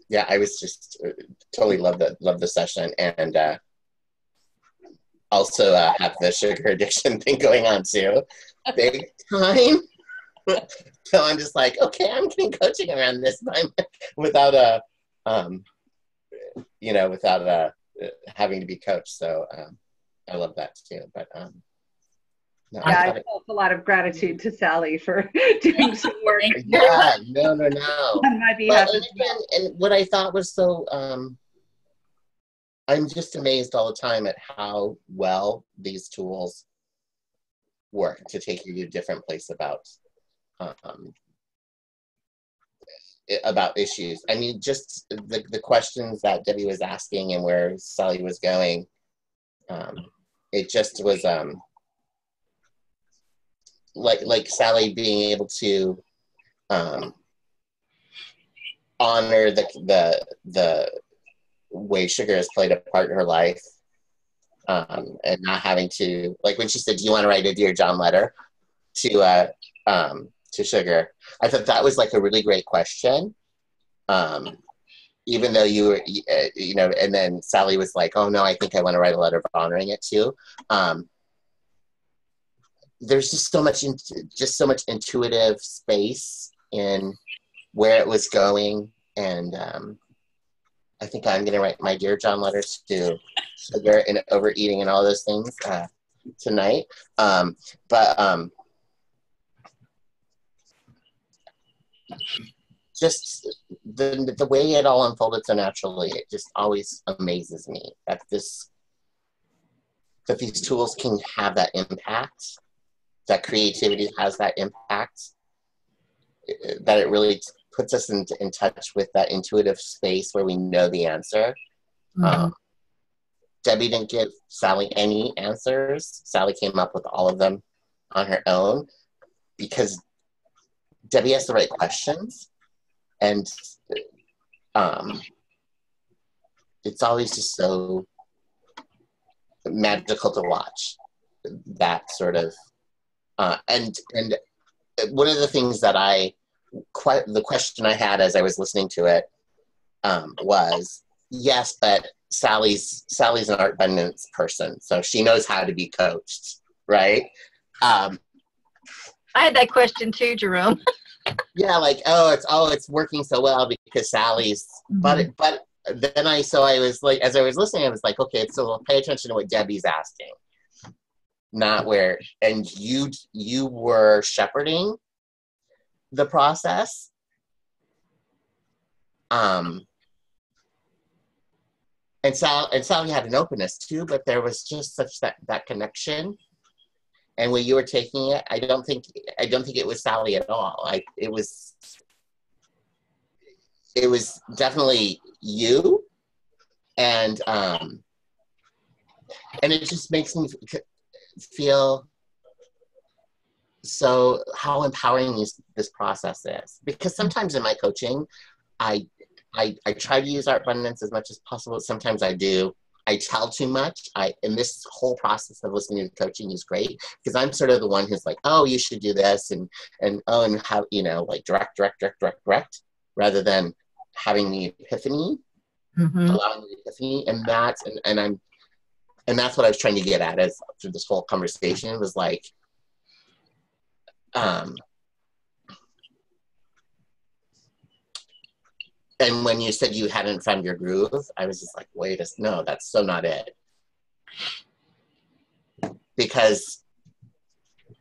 yeah, I was just totally love the session, and also have the sugar addiction thing going on too, big time. So I'm just like, okay, I'm getting coaching around this time without having to be coached. So I love that too. But no, yeah, I felt a lot of gratitude to Sally for doing some work. Yeah, no. On my behalf. And what I thought was so, I'm just amazed all the time at how well these tools work to take you to a different place about issues. I mean, just the questions that Debbie was asking and where Sally was going, it just was like Sally being able to honor the way sugar has played a part in her life, and not having to, like when she said, do you want to write a Dear John letter to Sugar? I thought that was like a really great question, even though you were, and then Sally was like, oh no, I think I want to write a letter honoring it too. There's just so much intuitive space in where it was going, and I think I'm going to write my Dear John letters to Sugar and overeating and all those things tonight. Just the way it all unfolded so naturally, it just always amazes me that these tools can have that impact, that creativity has that impact, that it really puts us in touch with that intuitive space where we know the answer. Mm-hmm. Debbie didn't give Sally any answers. Sally came up with all of them on her own because Debbie has the right questions, and it's always just so magical to watch that sort of and one of the things that the question I had as I was listening to it was, yes, but Sally's an art abundance person, so she knows how to be coached, right? I had that question too, Jerome. Yeah, like, it's working so well because Sally's, mm-hmm. but then I was like, as I was listening, I was like, okay, so pay attention to what Debbie's asking, not where, and you were shepherding the process. And Sally had an openness too, but there was just such that connection. And when you were taking it, I don't think it was Sally at all. It was definitely you, and it just makes me feel so how empowering this process is. Because sometimes in my coaching, I try to use art abundance as much as possible. Sometimes I do. I tell too much. And this whole process of listening to coaching is great because I'm sort of the one who's like, oh, you should do this and how, like direct, rather than having the epiphany, mm-hmm. allowing the epiphany. And that's what I was trying to get at as through this whole conversation was like, and when you said you hadn't found your groove, I was just like, no, that's so not it. Because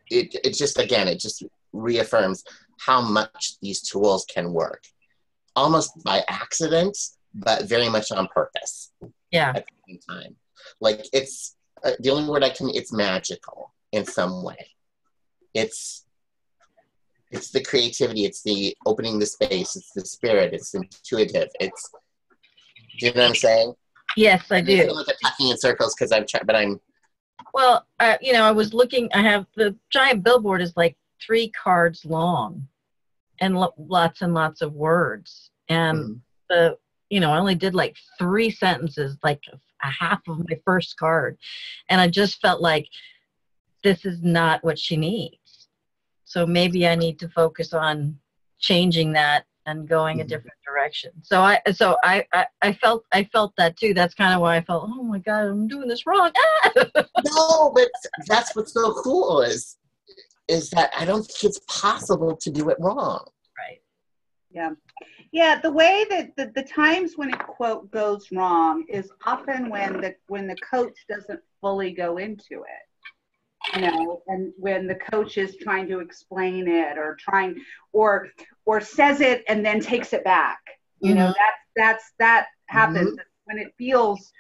it just, again, it just reaffirms how much these tools can work, almost by accident, but very much on purpose. Yeah. At the same time. Like, it's, the only word it's magical in some way. It's the creativity, it's the opening the space, it's the spirit, it's intuitive, it's, do you know what I'm saying? Yes, I do. I feel like I'm talking in circles because I'm trying, but I'm. Well, you know, I was looking, I have the giant billboard is like 3 cards long and lots and lots of words. And you know, I only did like 3 sentences, like a half of my first card. And I just felt like this is not what she needs. So maybe I need to focus on changing that and going a different direction. So I felt that too. That's kind of why I felt, oh my God, I'm doing this wrong. No, but that's what's so cool is that I don't think it's possible to do it wrong. Right. Yeah. Yeah, the way that the times when it quote goes wrong is often when the coach doesn't fully go into it, you know, and when the coach is trying to explain it or or says it and then takes it back. You know, that happens when it feels,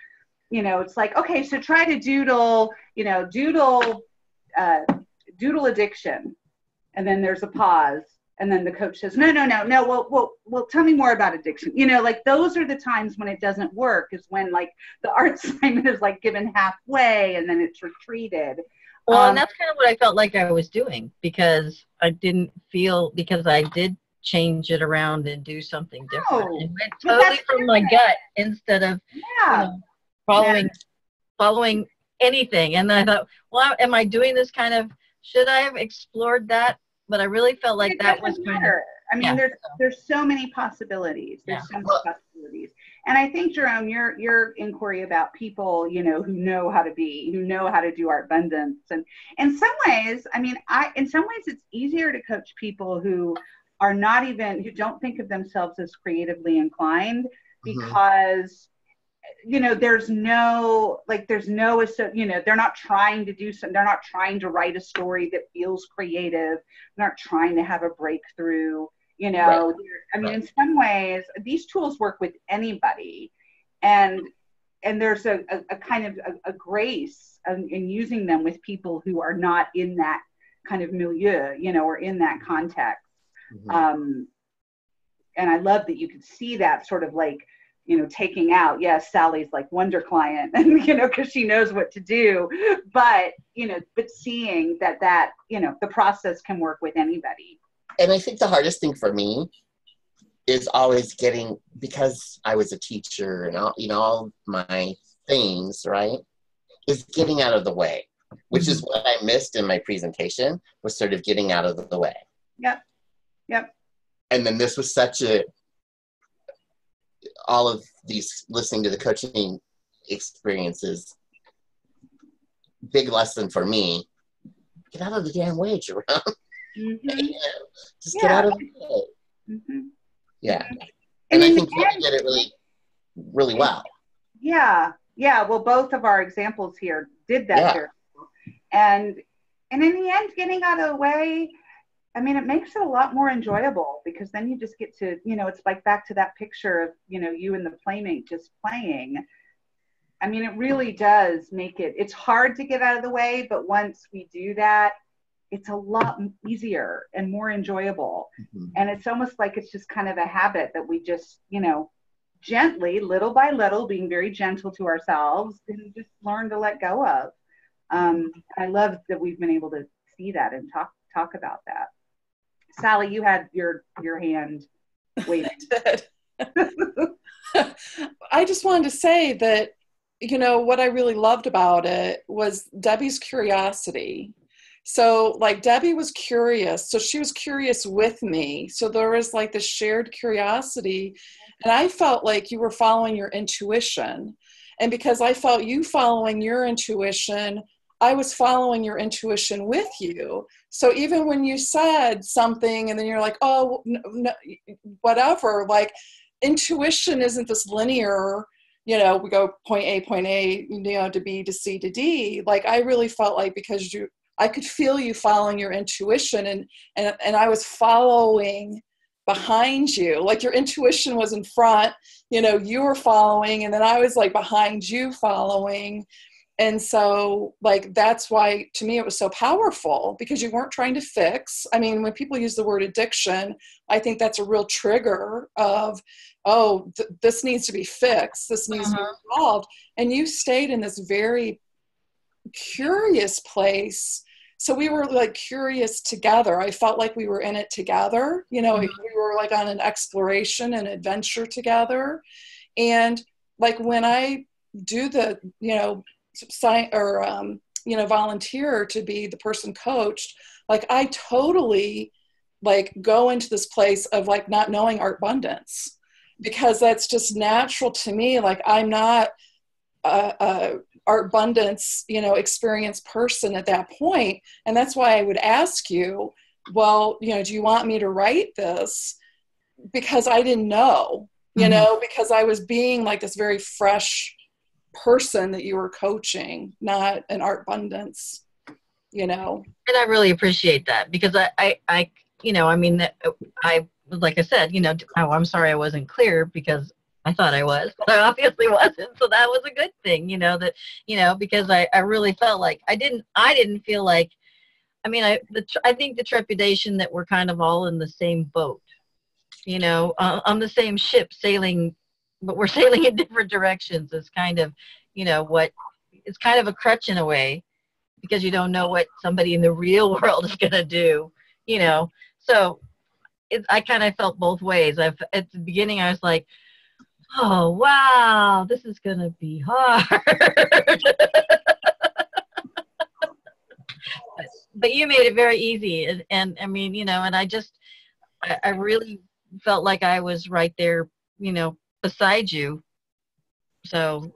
you know, it's like, okay, so try to doodle addiction, and then there's a pause. And then the coach says, no, well, tell me more about addiction. You know, like those are the times when it doesn't work, is when like the art assignment is like given halfway and then it's retreated. Well, and that's kind of what I felt like I was doing, because I didn't feel, because I did change it around and do something different. It went totally from my gut instead of following anything. And then I thought, well, am I doing this kind of, should I have explored that? But I really felt like that was kind of, I mean, there's so many possibilities. There's so many possibilities. And I think, Jerome, your inquiry about people, you know, who know how to do art abundance. And in some ways, I mean, in some ways it's easier to coach people who are not even, who don't think of themselves as creatively inclined, because you know, there's no, you know, they're not trying to do something. They're not trying to write a story that feels creative. They're not trying to have a breakthrough, you know. Right. I mean, in some ways, these tools work with anybody. And there's a kind of a grace in using them with people who are not in that kind of milieu, you know, or in that context. And I love that you could see that sort of like, you know, taking out, yes, Sally's like wonder client, and, you know, because she knows what to do, but, you know, but seeing that, you know, the process can work with anybody. And I think the hardest thing for me is always getting, because I was a teacher and all, you know, all my things, right, is getting out of the way, which is what I missed in my presentation, was sort of getting out of the way. Yep. And then this was such all of these, listening to the coaching experiences, big lesson for me: get out of the damn way, Jerome. You know, just get out of the way. Yeah. And I think you did it really, really well. Yeah. Well, both of our examples here did that very well. And in the end, getting out of the way, I mean, it makes it a lot more enjoyable, because then you just get to, you know, it's like back to that picture of, you know, you and the playmate just playing. I mean, it really does make it, it's hard to get out of the way, but once we do that, it's a lot easier and more enjoyable. And it's almost like it's just kind of a habit that we just, you know, gently, little by little, being very gentle to ourselves, and just learn to let go of. I love that we've been able to see that and talk about that. Sally, you had your hand waving. I just wanted to say that, you know, what I really loved about it was Debbie's curiosity. So like Debbie was curious, so she was curious with me. So there was like this shared curiosity, and I felt like you were following your intuition. And because I felt you following your intuition, I was following your intuition with you. So even when you said something and then you're like, oh, no, whatever, like intuition isn't this linear, you know, we go point A, you know, to B to C to D. Like I really felt like because I could feel you following your intuition, and I was following behind you. Like your intuition was in front, you know, you were following, and then I was like behind you following. And so like, that's why to me it was so powerful, because you weren't trying to fix. I mean, when people use the word addiction, I think that's a real trigger of, oh, this needs to be fixed. This needs to be resolved. And you stayed in this very curious place. So we were like curious together. I felt like we were in it together. You know, we were like on an exploration and adventure together. And like when I do the, you know, sign or, you know, volunteer to be the person coached, like I totally like go into this place of like not knowing art abundance, because that's just natural to me. Like I'm not a art abundance, you know, experienced person at that point. And that's why I would ask you, well, you know, do you want me to write this? Because I didn't know, you know, because I was being like this very fresh person that you were coaching, not an art abundance, you know. And I really appreciate that, because I you know, I mean, I, like I said, you know, oh, I'm sorry I wasn't clear, because I thought I was, but I obviously wasn't. So that was a good thing, you know, that, you know, because I really felt like I didn't feel like, I mean, I think the trepidation that we're kind of all in the same boat, you know, on the same ship sailing, but we're sailing in different directions is kind of, you know, what it's kind of a crutch in a way, because you don't know what somebody in the real world is going to do, you know. So I kind of felt both ways. At the beginning, I was like, oh, wow, this is going to be hard. But you made it very easy. And I mean, you know, and I really felt like I was right there, you know, beside you. So,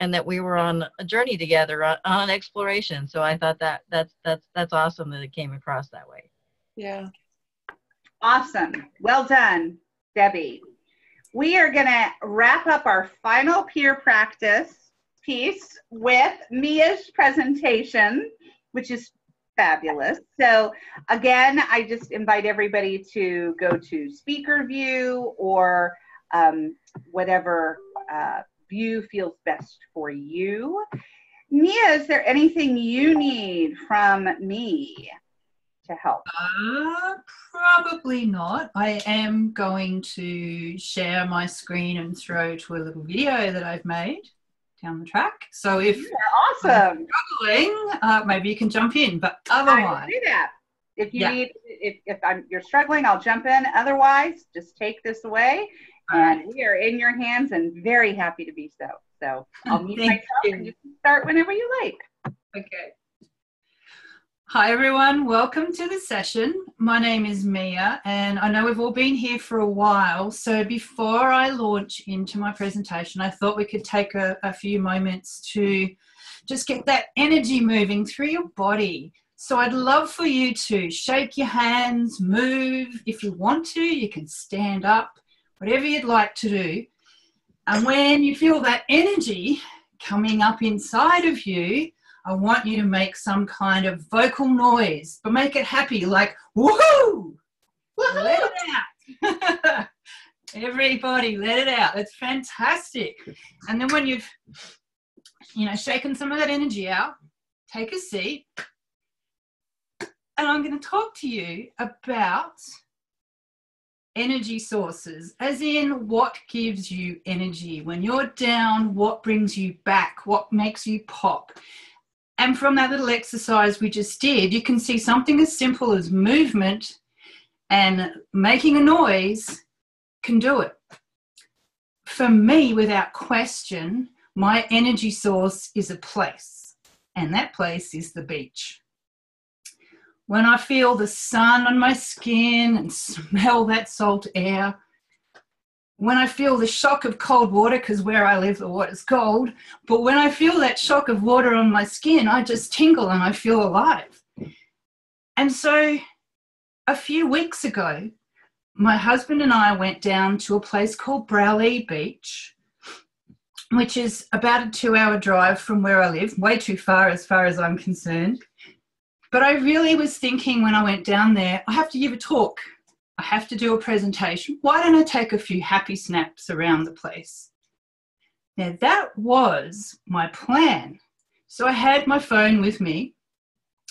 and that we were on a journey together, on an exploration. So I thought that's awesome that it came across that way. Yeah. Awesome. Well done, Debbie. We are going to wrap up our final peer practice piece with Mia's presentation, which is fabulous. So again, I just invite everybody to go to speaker view or whatever view feels best for you. Mia, is there anything you need from me to help? Probably not. I am going to share my screen and throw to a little video that I've made down the track. So if you're awesome. Struggling, maybe you can jump in, but otherwise. I will do that. If you need, if you're struggling, I'll jump in. Otherwise, just take this away, and we are in your hands and very happy to be so. So I'll mute myself and you can start whenever you like. Okay. Hi everyone, welcome to the session. My name is Mia, and I know we've all been here for a while. So before I launch into my presentation, I thought we could take a few moments to just get that energy moving through your body. So I'd love for you to shake your hands, move. If you want to, you can stand up, whatever you'd like to do. And when you feel that energy coming up inside of you, I want you to make some kind of vocal noise, but make it happy, like woohoo! Let it out. Everybody, let it out. It's fantastic. And then when you've, you know, shaken some of that energy out, take a seat. And I'm going to talk to you about energy sources, as in what gives you energy. When you're down, what brings you back? What makes you pop? And from that little exercise we just did, you can see something as simple as movement and making a noise can do it. For me, without question, my energy source is a place, and that place is the beach. When I feel the sun on my skin and smell that salt air, when I feel the shock of cold water, because where I live the water's cold, but when I feel that shock of water on my skin, I just tingle and I feel alive. And so a few weeks ago, my husband and I went down to a place called Browlee Beach, which is about a 2-hour drive from where I live, way too far as I'm concerned. But I really was thinking when I went down there, I have to give a talk. I have to do a presentation. Why don't I take a few happy snaps around the place? Now, that was my plan. So I had my phone with me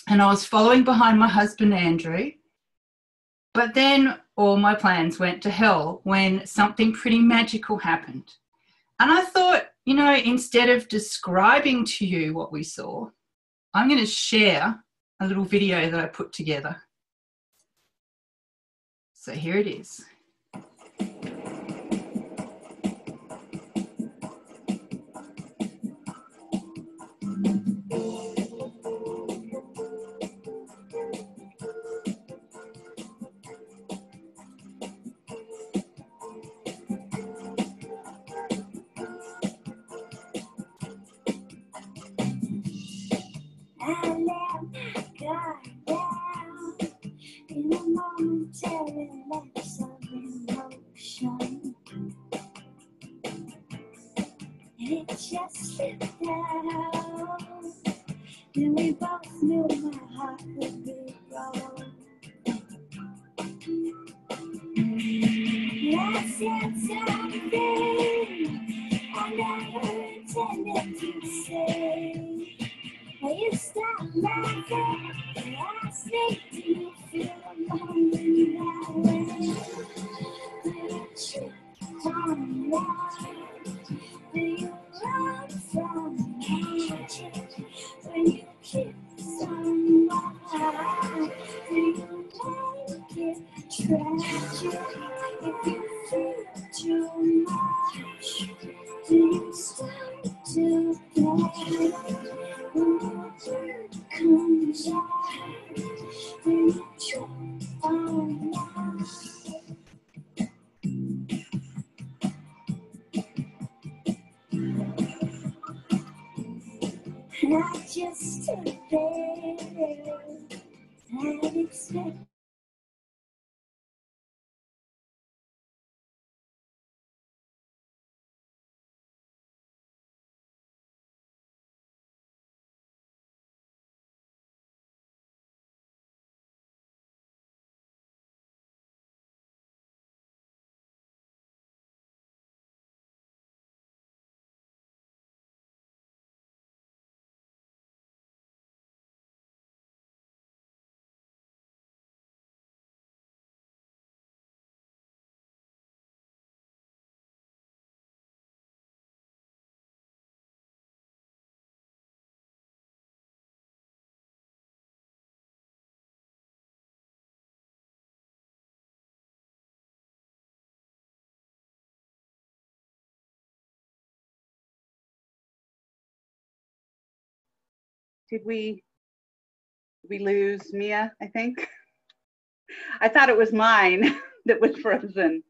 and I was following behind my husband, Andrew. But then all my plans went to hell when something pretty magical happened. And I thought, you know, instead of describing to you what we saw, I'm going to share a little video that I put together. So here it is. It just slipped out, and we both knew my heart would be wrong. I said something I never intended to say. You stop laughing and ask me, do you feel alone in that way? Do you trip on life? Do you run from magic when you kiss someone? Do you make it tragic if you feel too much? Do you start to play when the bird comes out? Do you trip on life? I just stood there and expected. Did we lose Mia, I think? I thought it was mine that was frozen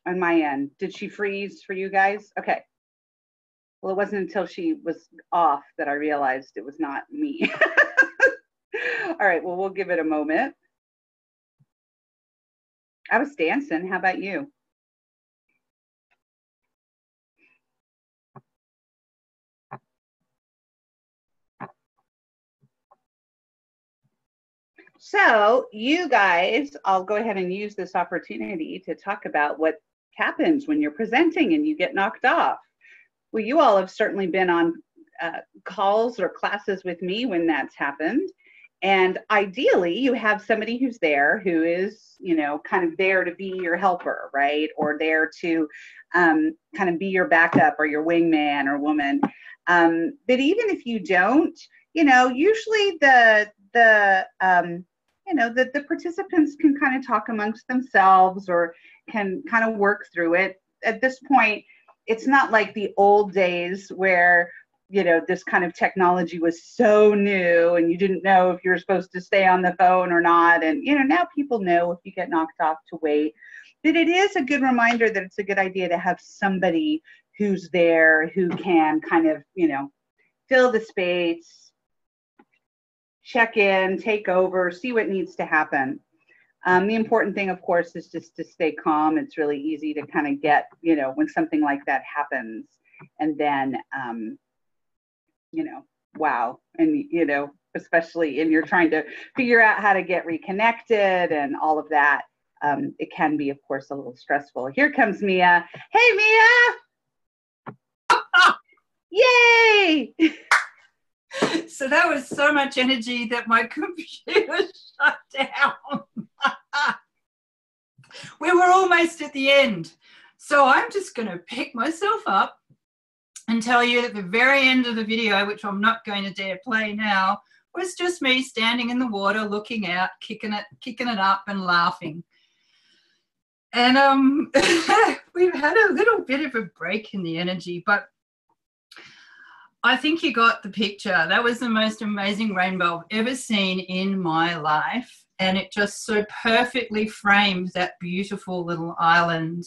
on my end. Did she freeze for you guys? Okay. Well, it wasn't until she was off that I realized it was not me. All right, well, we'll give it a moment. I was dancing. How about you? So you guys, I'll go ahead and use this opportunity to talk about what happens when you're presenting and you get knocked off. Well, you all have certainly been on calls or classes with me when that's happened. And ideally, you have somebody who's there who is, you know, kind of there to be your helper, right? Or there to kind of be your backup or your wingman or woman. But even if you don't, you know, usually the participants can kind of talk amongst themselves or can kind of work through it. At this point, it's not like the old days where, you know, this kind of technology was so new and you didn't know if you were supposed to stay on the phone or not. And, you know, now people know if you get knocked off to wait. But it is a good reminder that it's a good idea to have somebody who's there who can kind of, you know, fill the space, check in, take over, see what needs to happen. The important thing, of course, is just to stay calm. It's really easy to kind of get, you know, when something like that happens and then, you know, wow. And, you know, especially in you're trying to figure out how to get reconnected and all of that. It can be, of course, a little stressful. Here comes Mia. Hey, Mia! Yay! So that was so much energy that my computer shut down. We were almost at the end. So I'm just going to pick myself up and tell you that the very end of the video, which I'm not going to dare play now, was just me standing in the water, looking out, kicking it up and laughing. And we've had a little bit of a break in the energy, but I think you got the picture. That was the most amazing rainbow I've ever seen in my life. And it just so perfectly framed that beautiful little island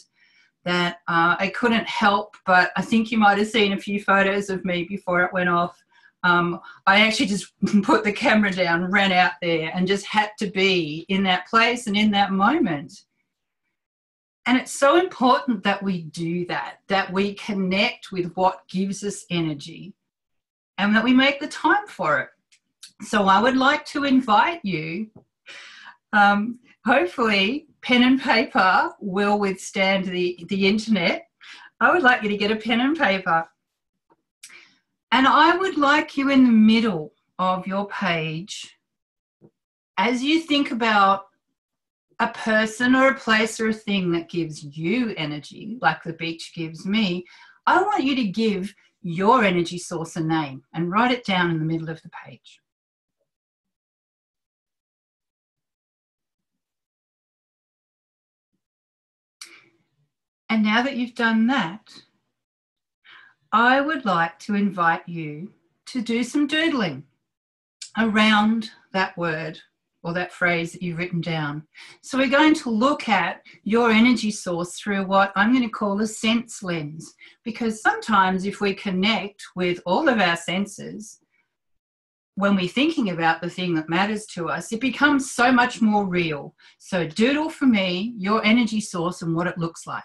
that I couldn't help, but I think you might have seen a few photos of me before it went off. I actually just put the camera down, ran out there and just had to be in that place and in that moment. And it's so important that we do that, that we connect with what gives us energy and that we make the time for it. So I would like to invite you, hopefully pen and paper will withstand the internet. I would like you to get a pen and paper. And I would like you in the middle of your page, as you think about a person or a place or a thing that gives you energy, like the beach gives me, I want you to give your energy source a name and write it down in the middle of the page. And now that you've done that, I would like to invite you to do some doodling around that word or that phrase that you've written down. So we're going to look at your energy source through what I'm going to call a sense lens, because sometimes if we connect with all of our senses, when we're thinking about the thing that matters to us, it becomes so much more real. So doodle for me your energy source and what it looks like.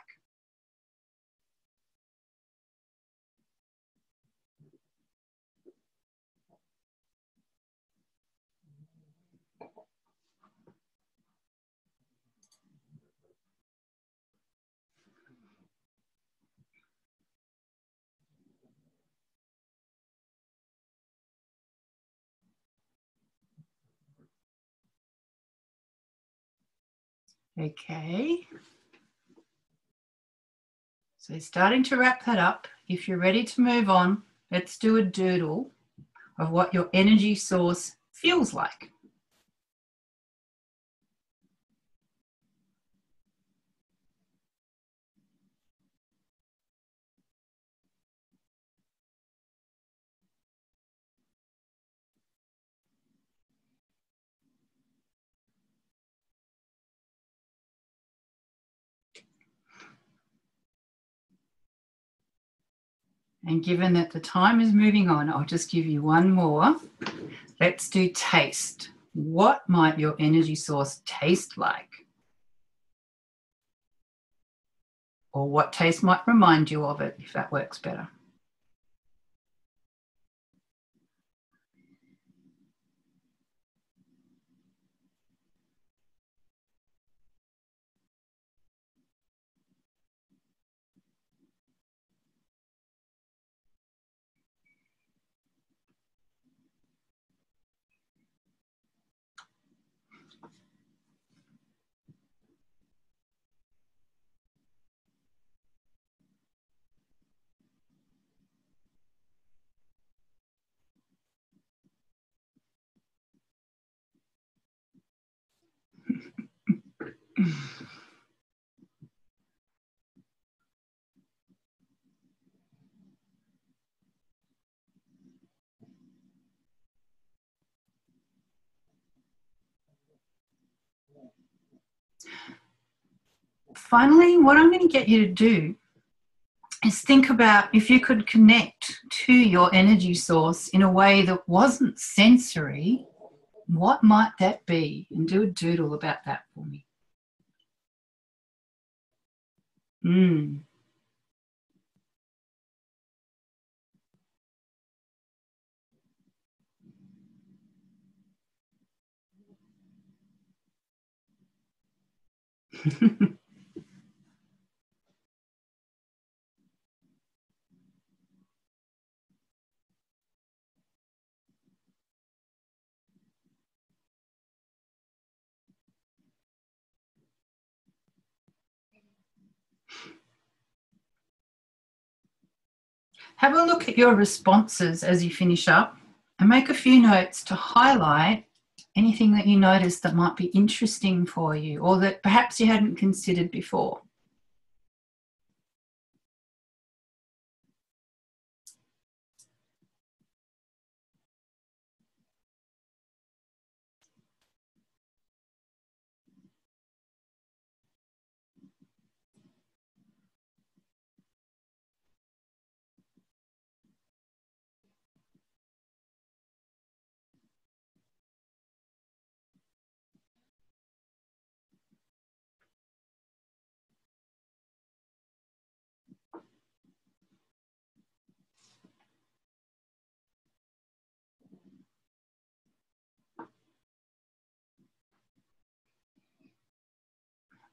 Okay. So starting to wrap that up. If you're ready to move on, let's do a doodle of what your energy source feels like. And given that the time is moving on, I'll just give you one more. Let's do taste. What might your energy source taste like? Or what taste might remind you of it, if that works better. Finally, what I'm going to get you to do is think about if you could connect to your energy source in a way that wasn't sensory, what might that be? And do a doodle about that for me. Have a look at your responses as you finish up and make a few notes to highlight anything that you notice that might be interesting for you or that perhaps you hadn't considered before.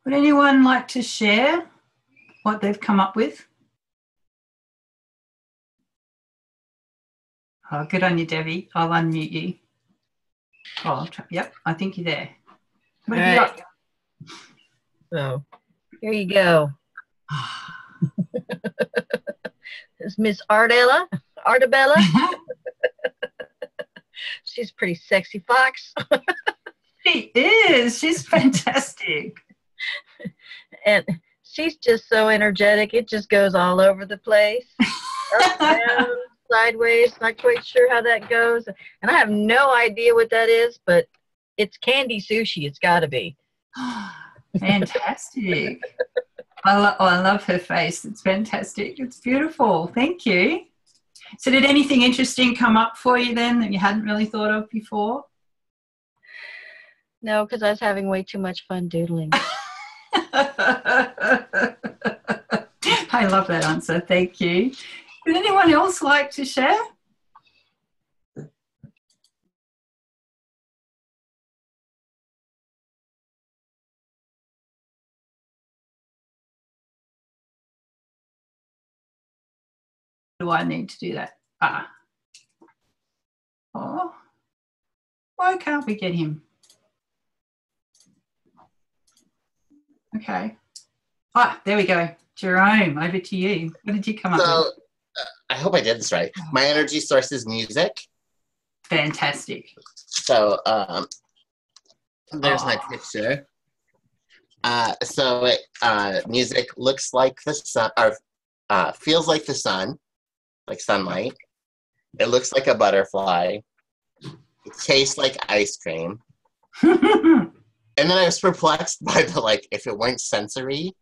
Would anyone like to share what they've come up with? Oh, good on you, Debbie. I'll unmute you. Oh, yep, I think you're there. What have you got? So here you go. This is Miss Artabella. She's a pretty sexy fox. She is. She's fantastic. And she's just so energetic. It just goes all over the place. Up, down, sideways. Not quite sure how that goes. And I have no idea what that is, but it's candy sushi. It's got to be. Fantastic. I love her face. It's fantastic. It's beautiful. Thank you. So did anything interesting come up for you then that you hadn't really thought of before? No, because I was having way too much fun doodling. I love that answer. Thank you. Would anyone else like to share? Do I need to do that? Oh, why can't we get him? Okay. There we go. Jerome, over to you. What did you come up with? I hope I did this right. My energy source is music. Fantastic. So there's my picture. Music looks like the sun, or feels like the sun, like sunlight. It looks like a butterfly. It tastes like ice cream. And then I was perplexed by if it weren't sensory.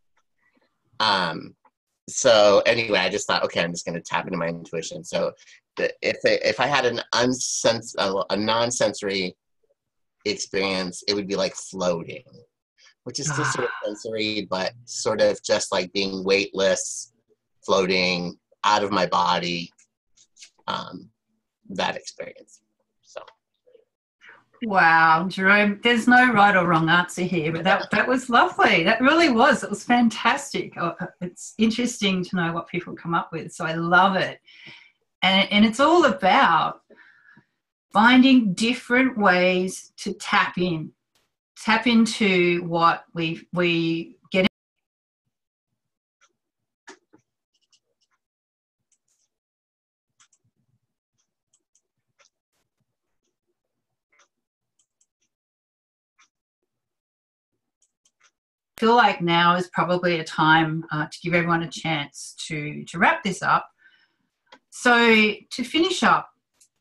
So anyway, I just thought, okay, I'm just going to tap into my intuition. So if I had a non-sensory experience, it would be like floating, which is still sort of sensory, but sort of just like being weightless, floating out of my body, that experience. So. Wow, Jerome, there's no right or wrong answer here, but that was lovely. That really was. It was fantastic. It's interesting to know what people come up with, so I love it. And it's all about finding different ways to tap into what we get. I feel like now is probably a time to give everyone a chance to wrap this up. So to finish up,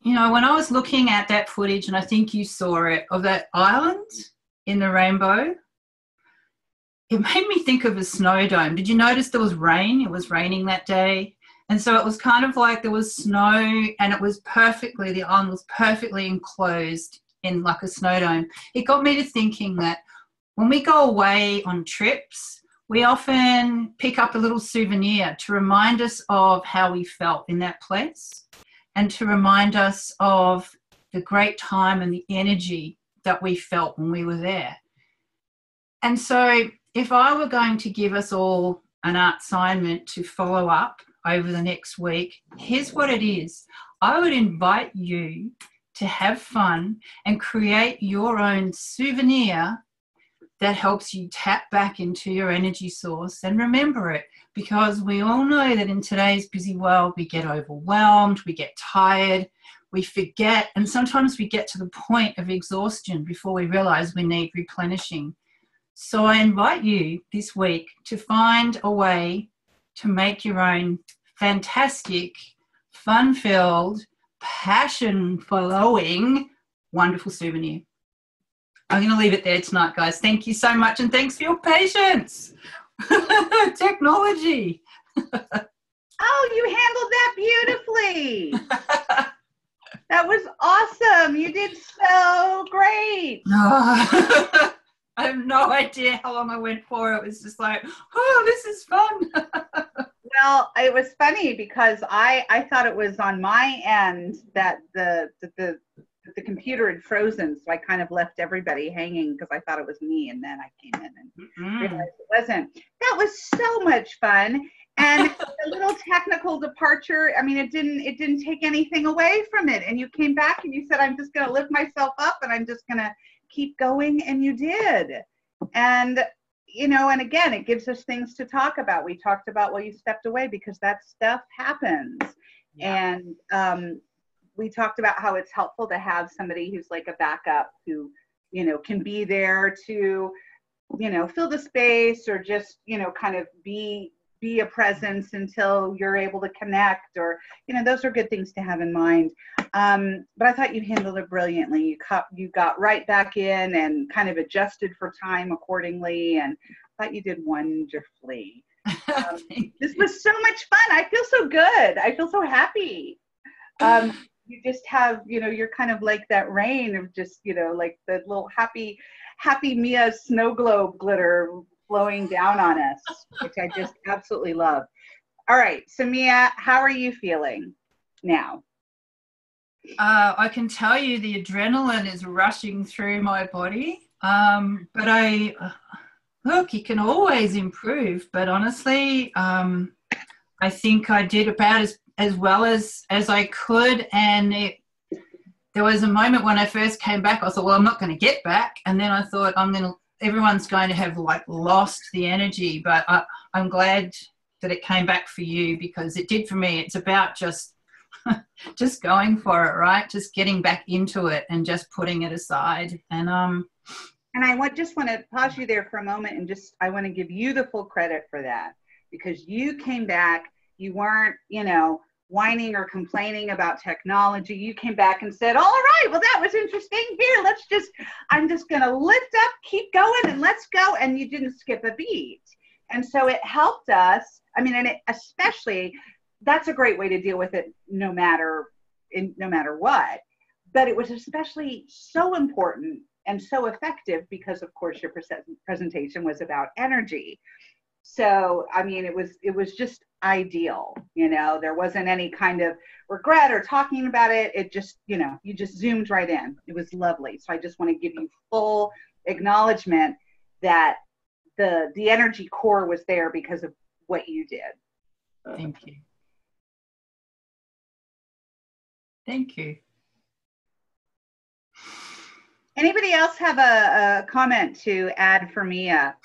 when I was looking at that footage, and I think you saw it, of that island in the rainbow, it made me think of a snow dome. Did you notice there was rain? It was raining that day. And so it was kind of like there was snow, and the island was perfectly enclosed in like a snow dome. It got me to thinking that when we go away on trips, we often pick up a little souvenir to remind us of how we felt in that place and to remind us of the great time and the energy that we felt when we were there. And so if I were going to give us all an assignment to follow up over the next week, here's what it is. I would invite you to have fun and create your own souvenir that helps you tap back into your energy source and remember it, because we all know that in today's busy world, we get overwhelmed, we get tired, we forget, and sometimes we get to the point of exhaustion before we realize we need replenishing. So I invite you this week to find a way to make your own fantastic, fun-filled, passion-flowing, wonderful souvenir. I'm going to leave it there tonight, guys. Thank you so much, and thanks for your patience. Technology. Oh, you handled that beautifully. That was awesome. You did so great. I have no idea how long I went for. It was just like, oh, this is fun. Well, it was funny because I thought it was on my end that the computer had frozen, so I kind of left everybody hanging because I thought it was me, and then I came in and realized it wasn't. That was so much fun, and a little technical departure. I mean, it didn't take anything away from it. And you came back and you said, "I'm just going to lift myself up, and I'm just going to keep going," and you did. And you know, and again, it gives us things to talk about. We talked about, well, you stepped away because that stuff happens, and we talked about how it's helpful to have somebody who's like a backup who, you know, can be there to, you know, fill the space or just, you know, kind of be a presence until you're able to connect, or, you know, those are good things to have in mind. But I thought you handled it brilliantly. You got right back in and kind of adjusted for time accordingly, and I thought you did wonderfully. This was so much fun. I feel so good. I feel so happy. You just have, you know, you're kind of like that rain of just, you know, like the little happy Mia snow globe glitter flowing down on us, which I just absolutely love. All right, so Mia, how are you feeling now? I can tell you the adrenaline is rushing through my body, but look, you can always improve, but honestly, I think I did about as well as I could, and there was a moment when I first came back, I thought, well, I'm not going to get back, and then I thought everyone's going to have like lost the energy, but I'm glad that it came back for you, because it did for me. It's about just going for it, right? Just getting back into it and just putting it aside. And I just want to pause you there for a moment, and I want to give you the full credit for that, because you came back, you weren't, you know, whining or complaining about technology. You came back and said, all right, well, that was interesting. Here, I'm just going to lift up, keep going, and let's go. And you didn't skip a beat. And so it helped us. I mean, and especially, that's a great way to deal with it no matter what. But it was especially so important and so effective because, of course, your presentation was about energy. So, I mean, it was just ideal, you know, there wasn't any kind of regret or talking about it. It just, you know, you just zoomed right in. It was lovely. So I just want to give you full acknowledgement that the energy core was there because of what you did. Thank you. Thank you. Anybody else have a comment to add for Mia?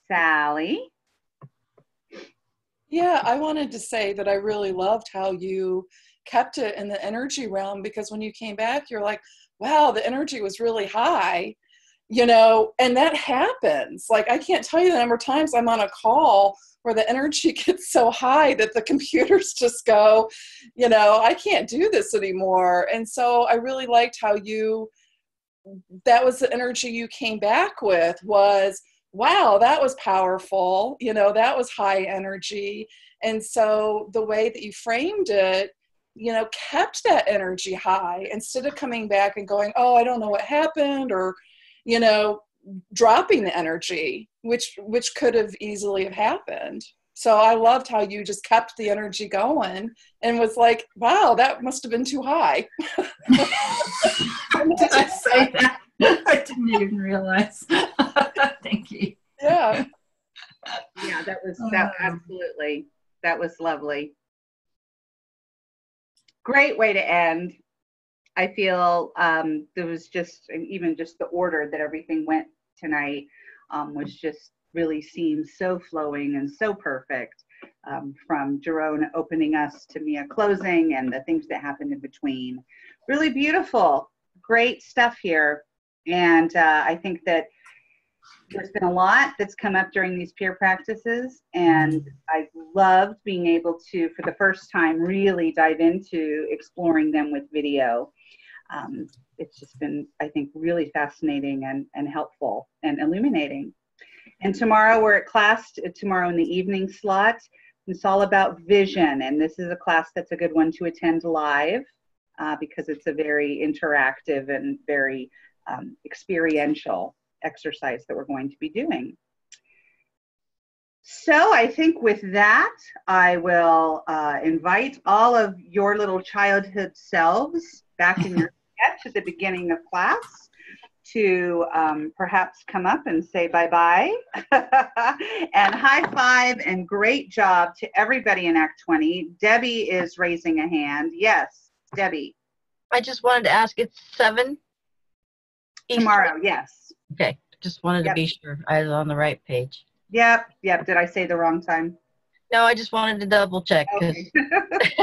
Sally? Yeah, I wanted to say that I really loved how you kept it in the energy realm, because when you came back, you're like, wow, the energy was really high, you know, and that happens. Like, I can't tell you the number of times I'm on a call where the energy gets so high that the computers just go, you know, I can't do this anymore. And so I really liked how that was the energy you came back with, was, wow, that was powerful. You know, that was high energy. And so the way that you framed it, you know, kept that energy high instead of coming back and going, oh, I don't know what happened, or, you know, dropping the energy, which could have easily have happened. So I loved how you just kept the energy going and was like, wow, that must have been too high. Did I say that? didn't even realize. Thank you. Yeah. Yeah, that was that absolutely. That was lovely. Great way to end. I feel there was just, and even just the order that everything went tonight was just really seemed so flowing and so perfect, from Jerome opening us to Mia closing and the things that happened in between. Really beautiful, great stuff here. And I think that there's been a lot that's come up during these peer practices, and I loved being able to, for the first time, really dive into exploring them with video. It's just been, I think, really fascinating and helpful and illuminating. And tomorrow we're at class, tomorrow in the evening slot. It's all about vision, and this is a class that's a good one to attend live because it's a very interactive and very experiential exercise that we're going to be doing. So I think with that, I will invite all of your little childhood selves back in your sketch at the beginning of class to perhaps come up and say bye-bye. And high five and great job to everybody in Act 20. Debbie is raising a hand. Yes, Debbie. I just wanted to ask, it's 7? Tomorrow, yes. Okay, just wanted to be sure I was on the right page. Yep. Did I say the wrong time? No, I just wanted to double check because Okay.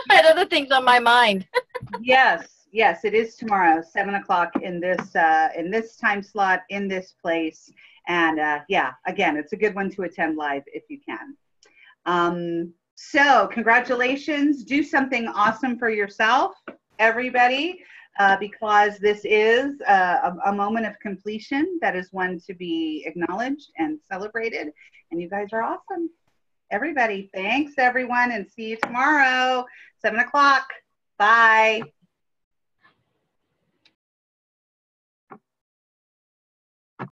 I had other things on my mind. Yes, it is tomorrow, 7 o'clock in this time slot, in this place. And yeah, again, it's a good one to attend live if you can. So congratulations. Do something awesome for yourself, everybody, because this is a moment of completion that is one to be acknowledged and celebrated. And you guys are awesome. Everybody, thanks everyone, and see you tomorrow, 7 o'clock. Bye.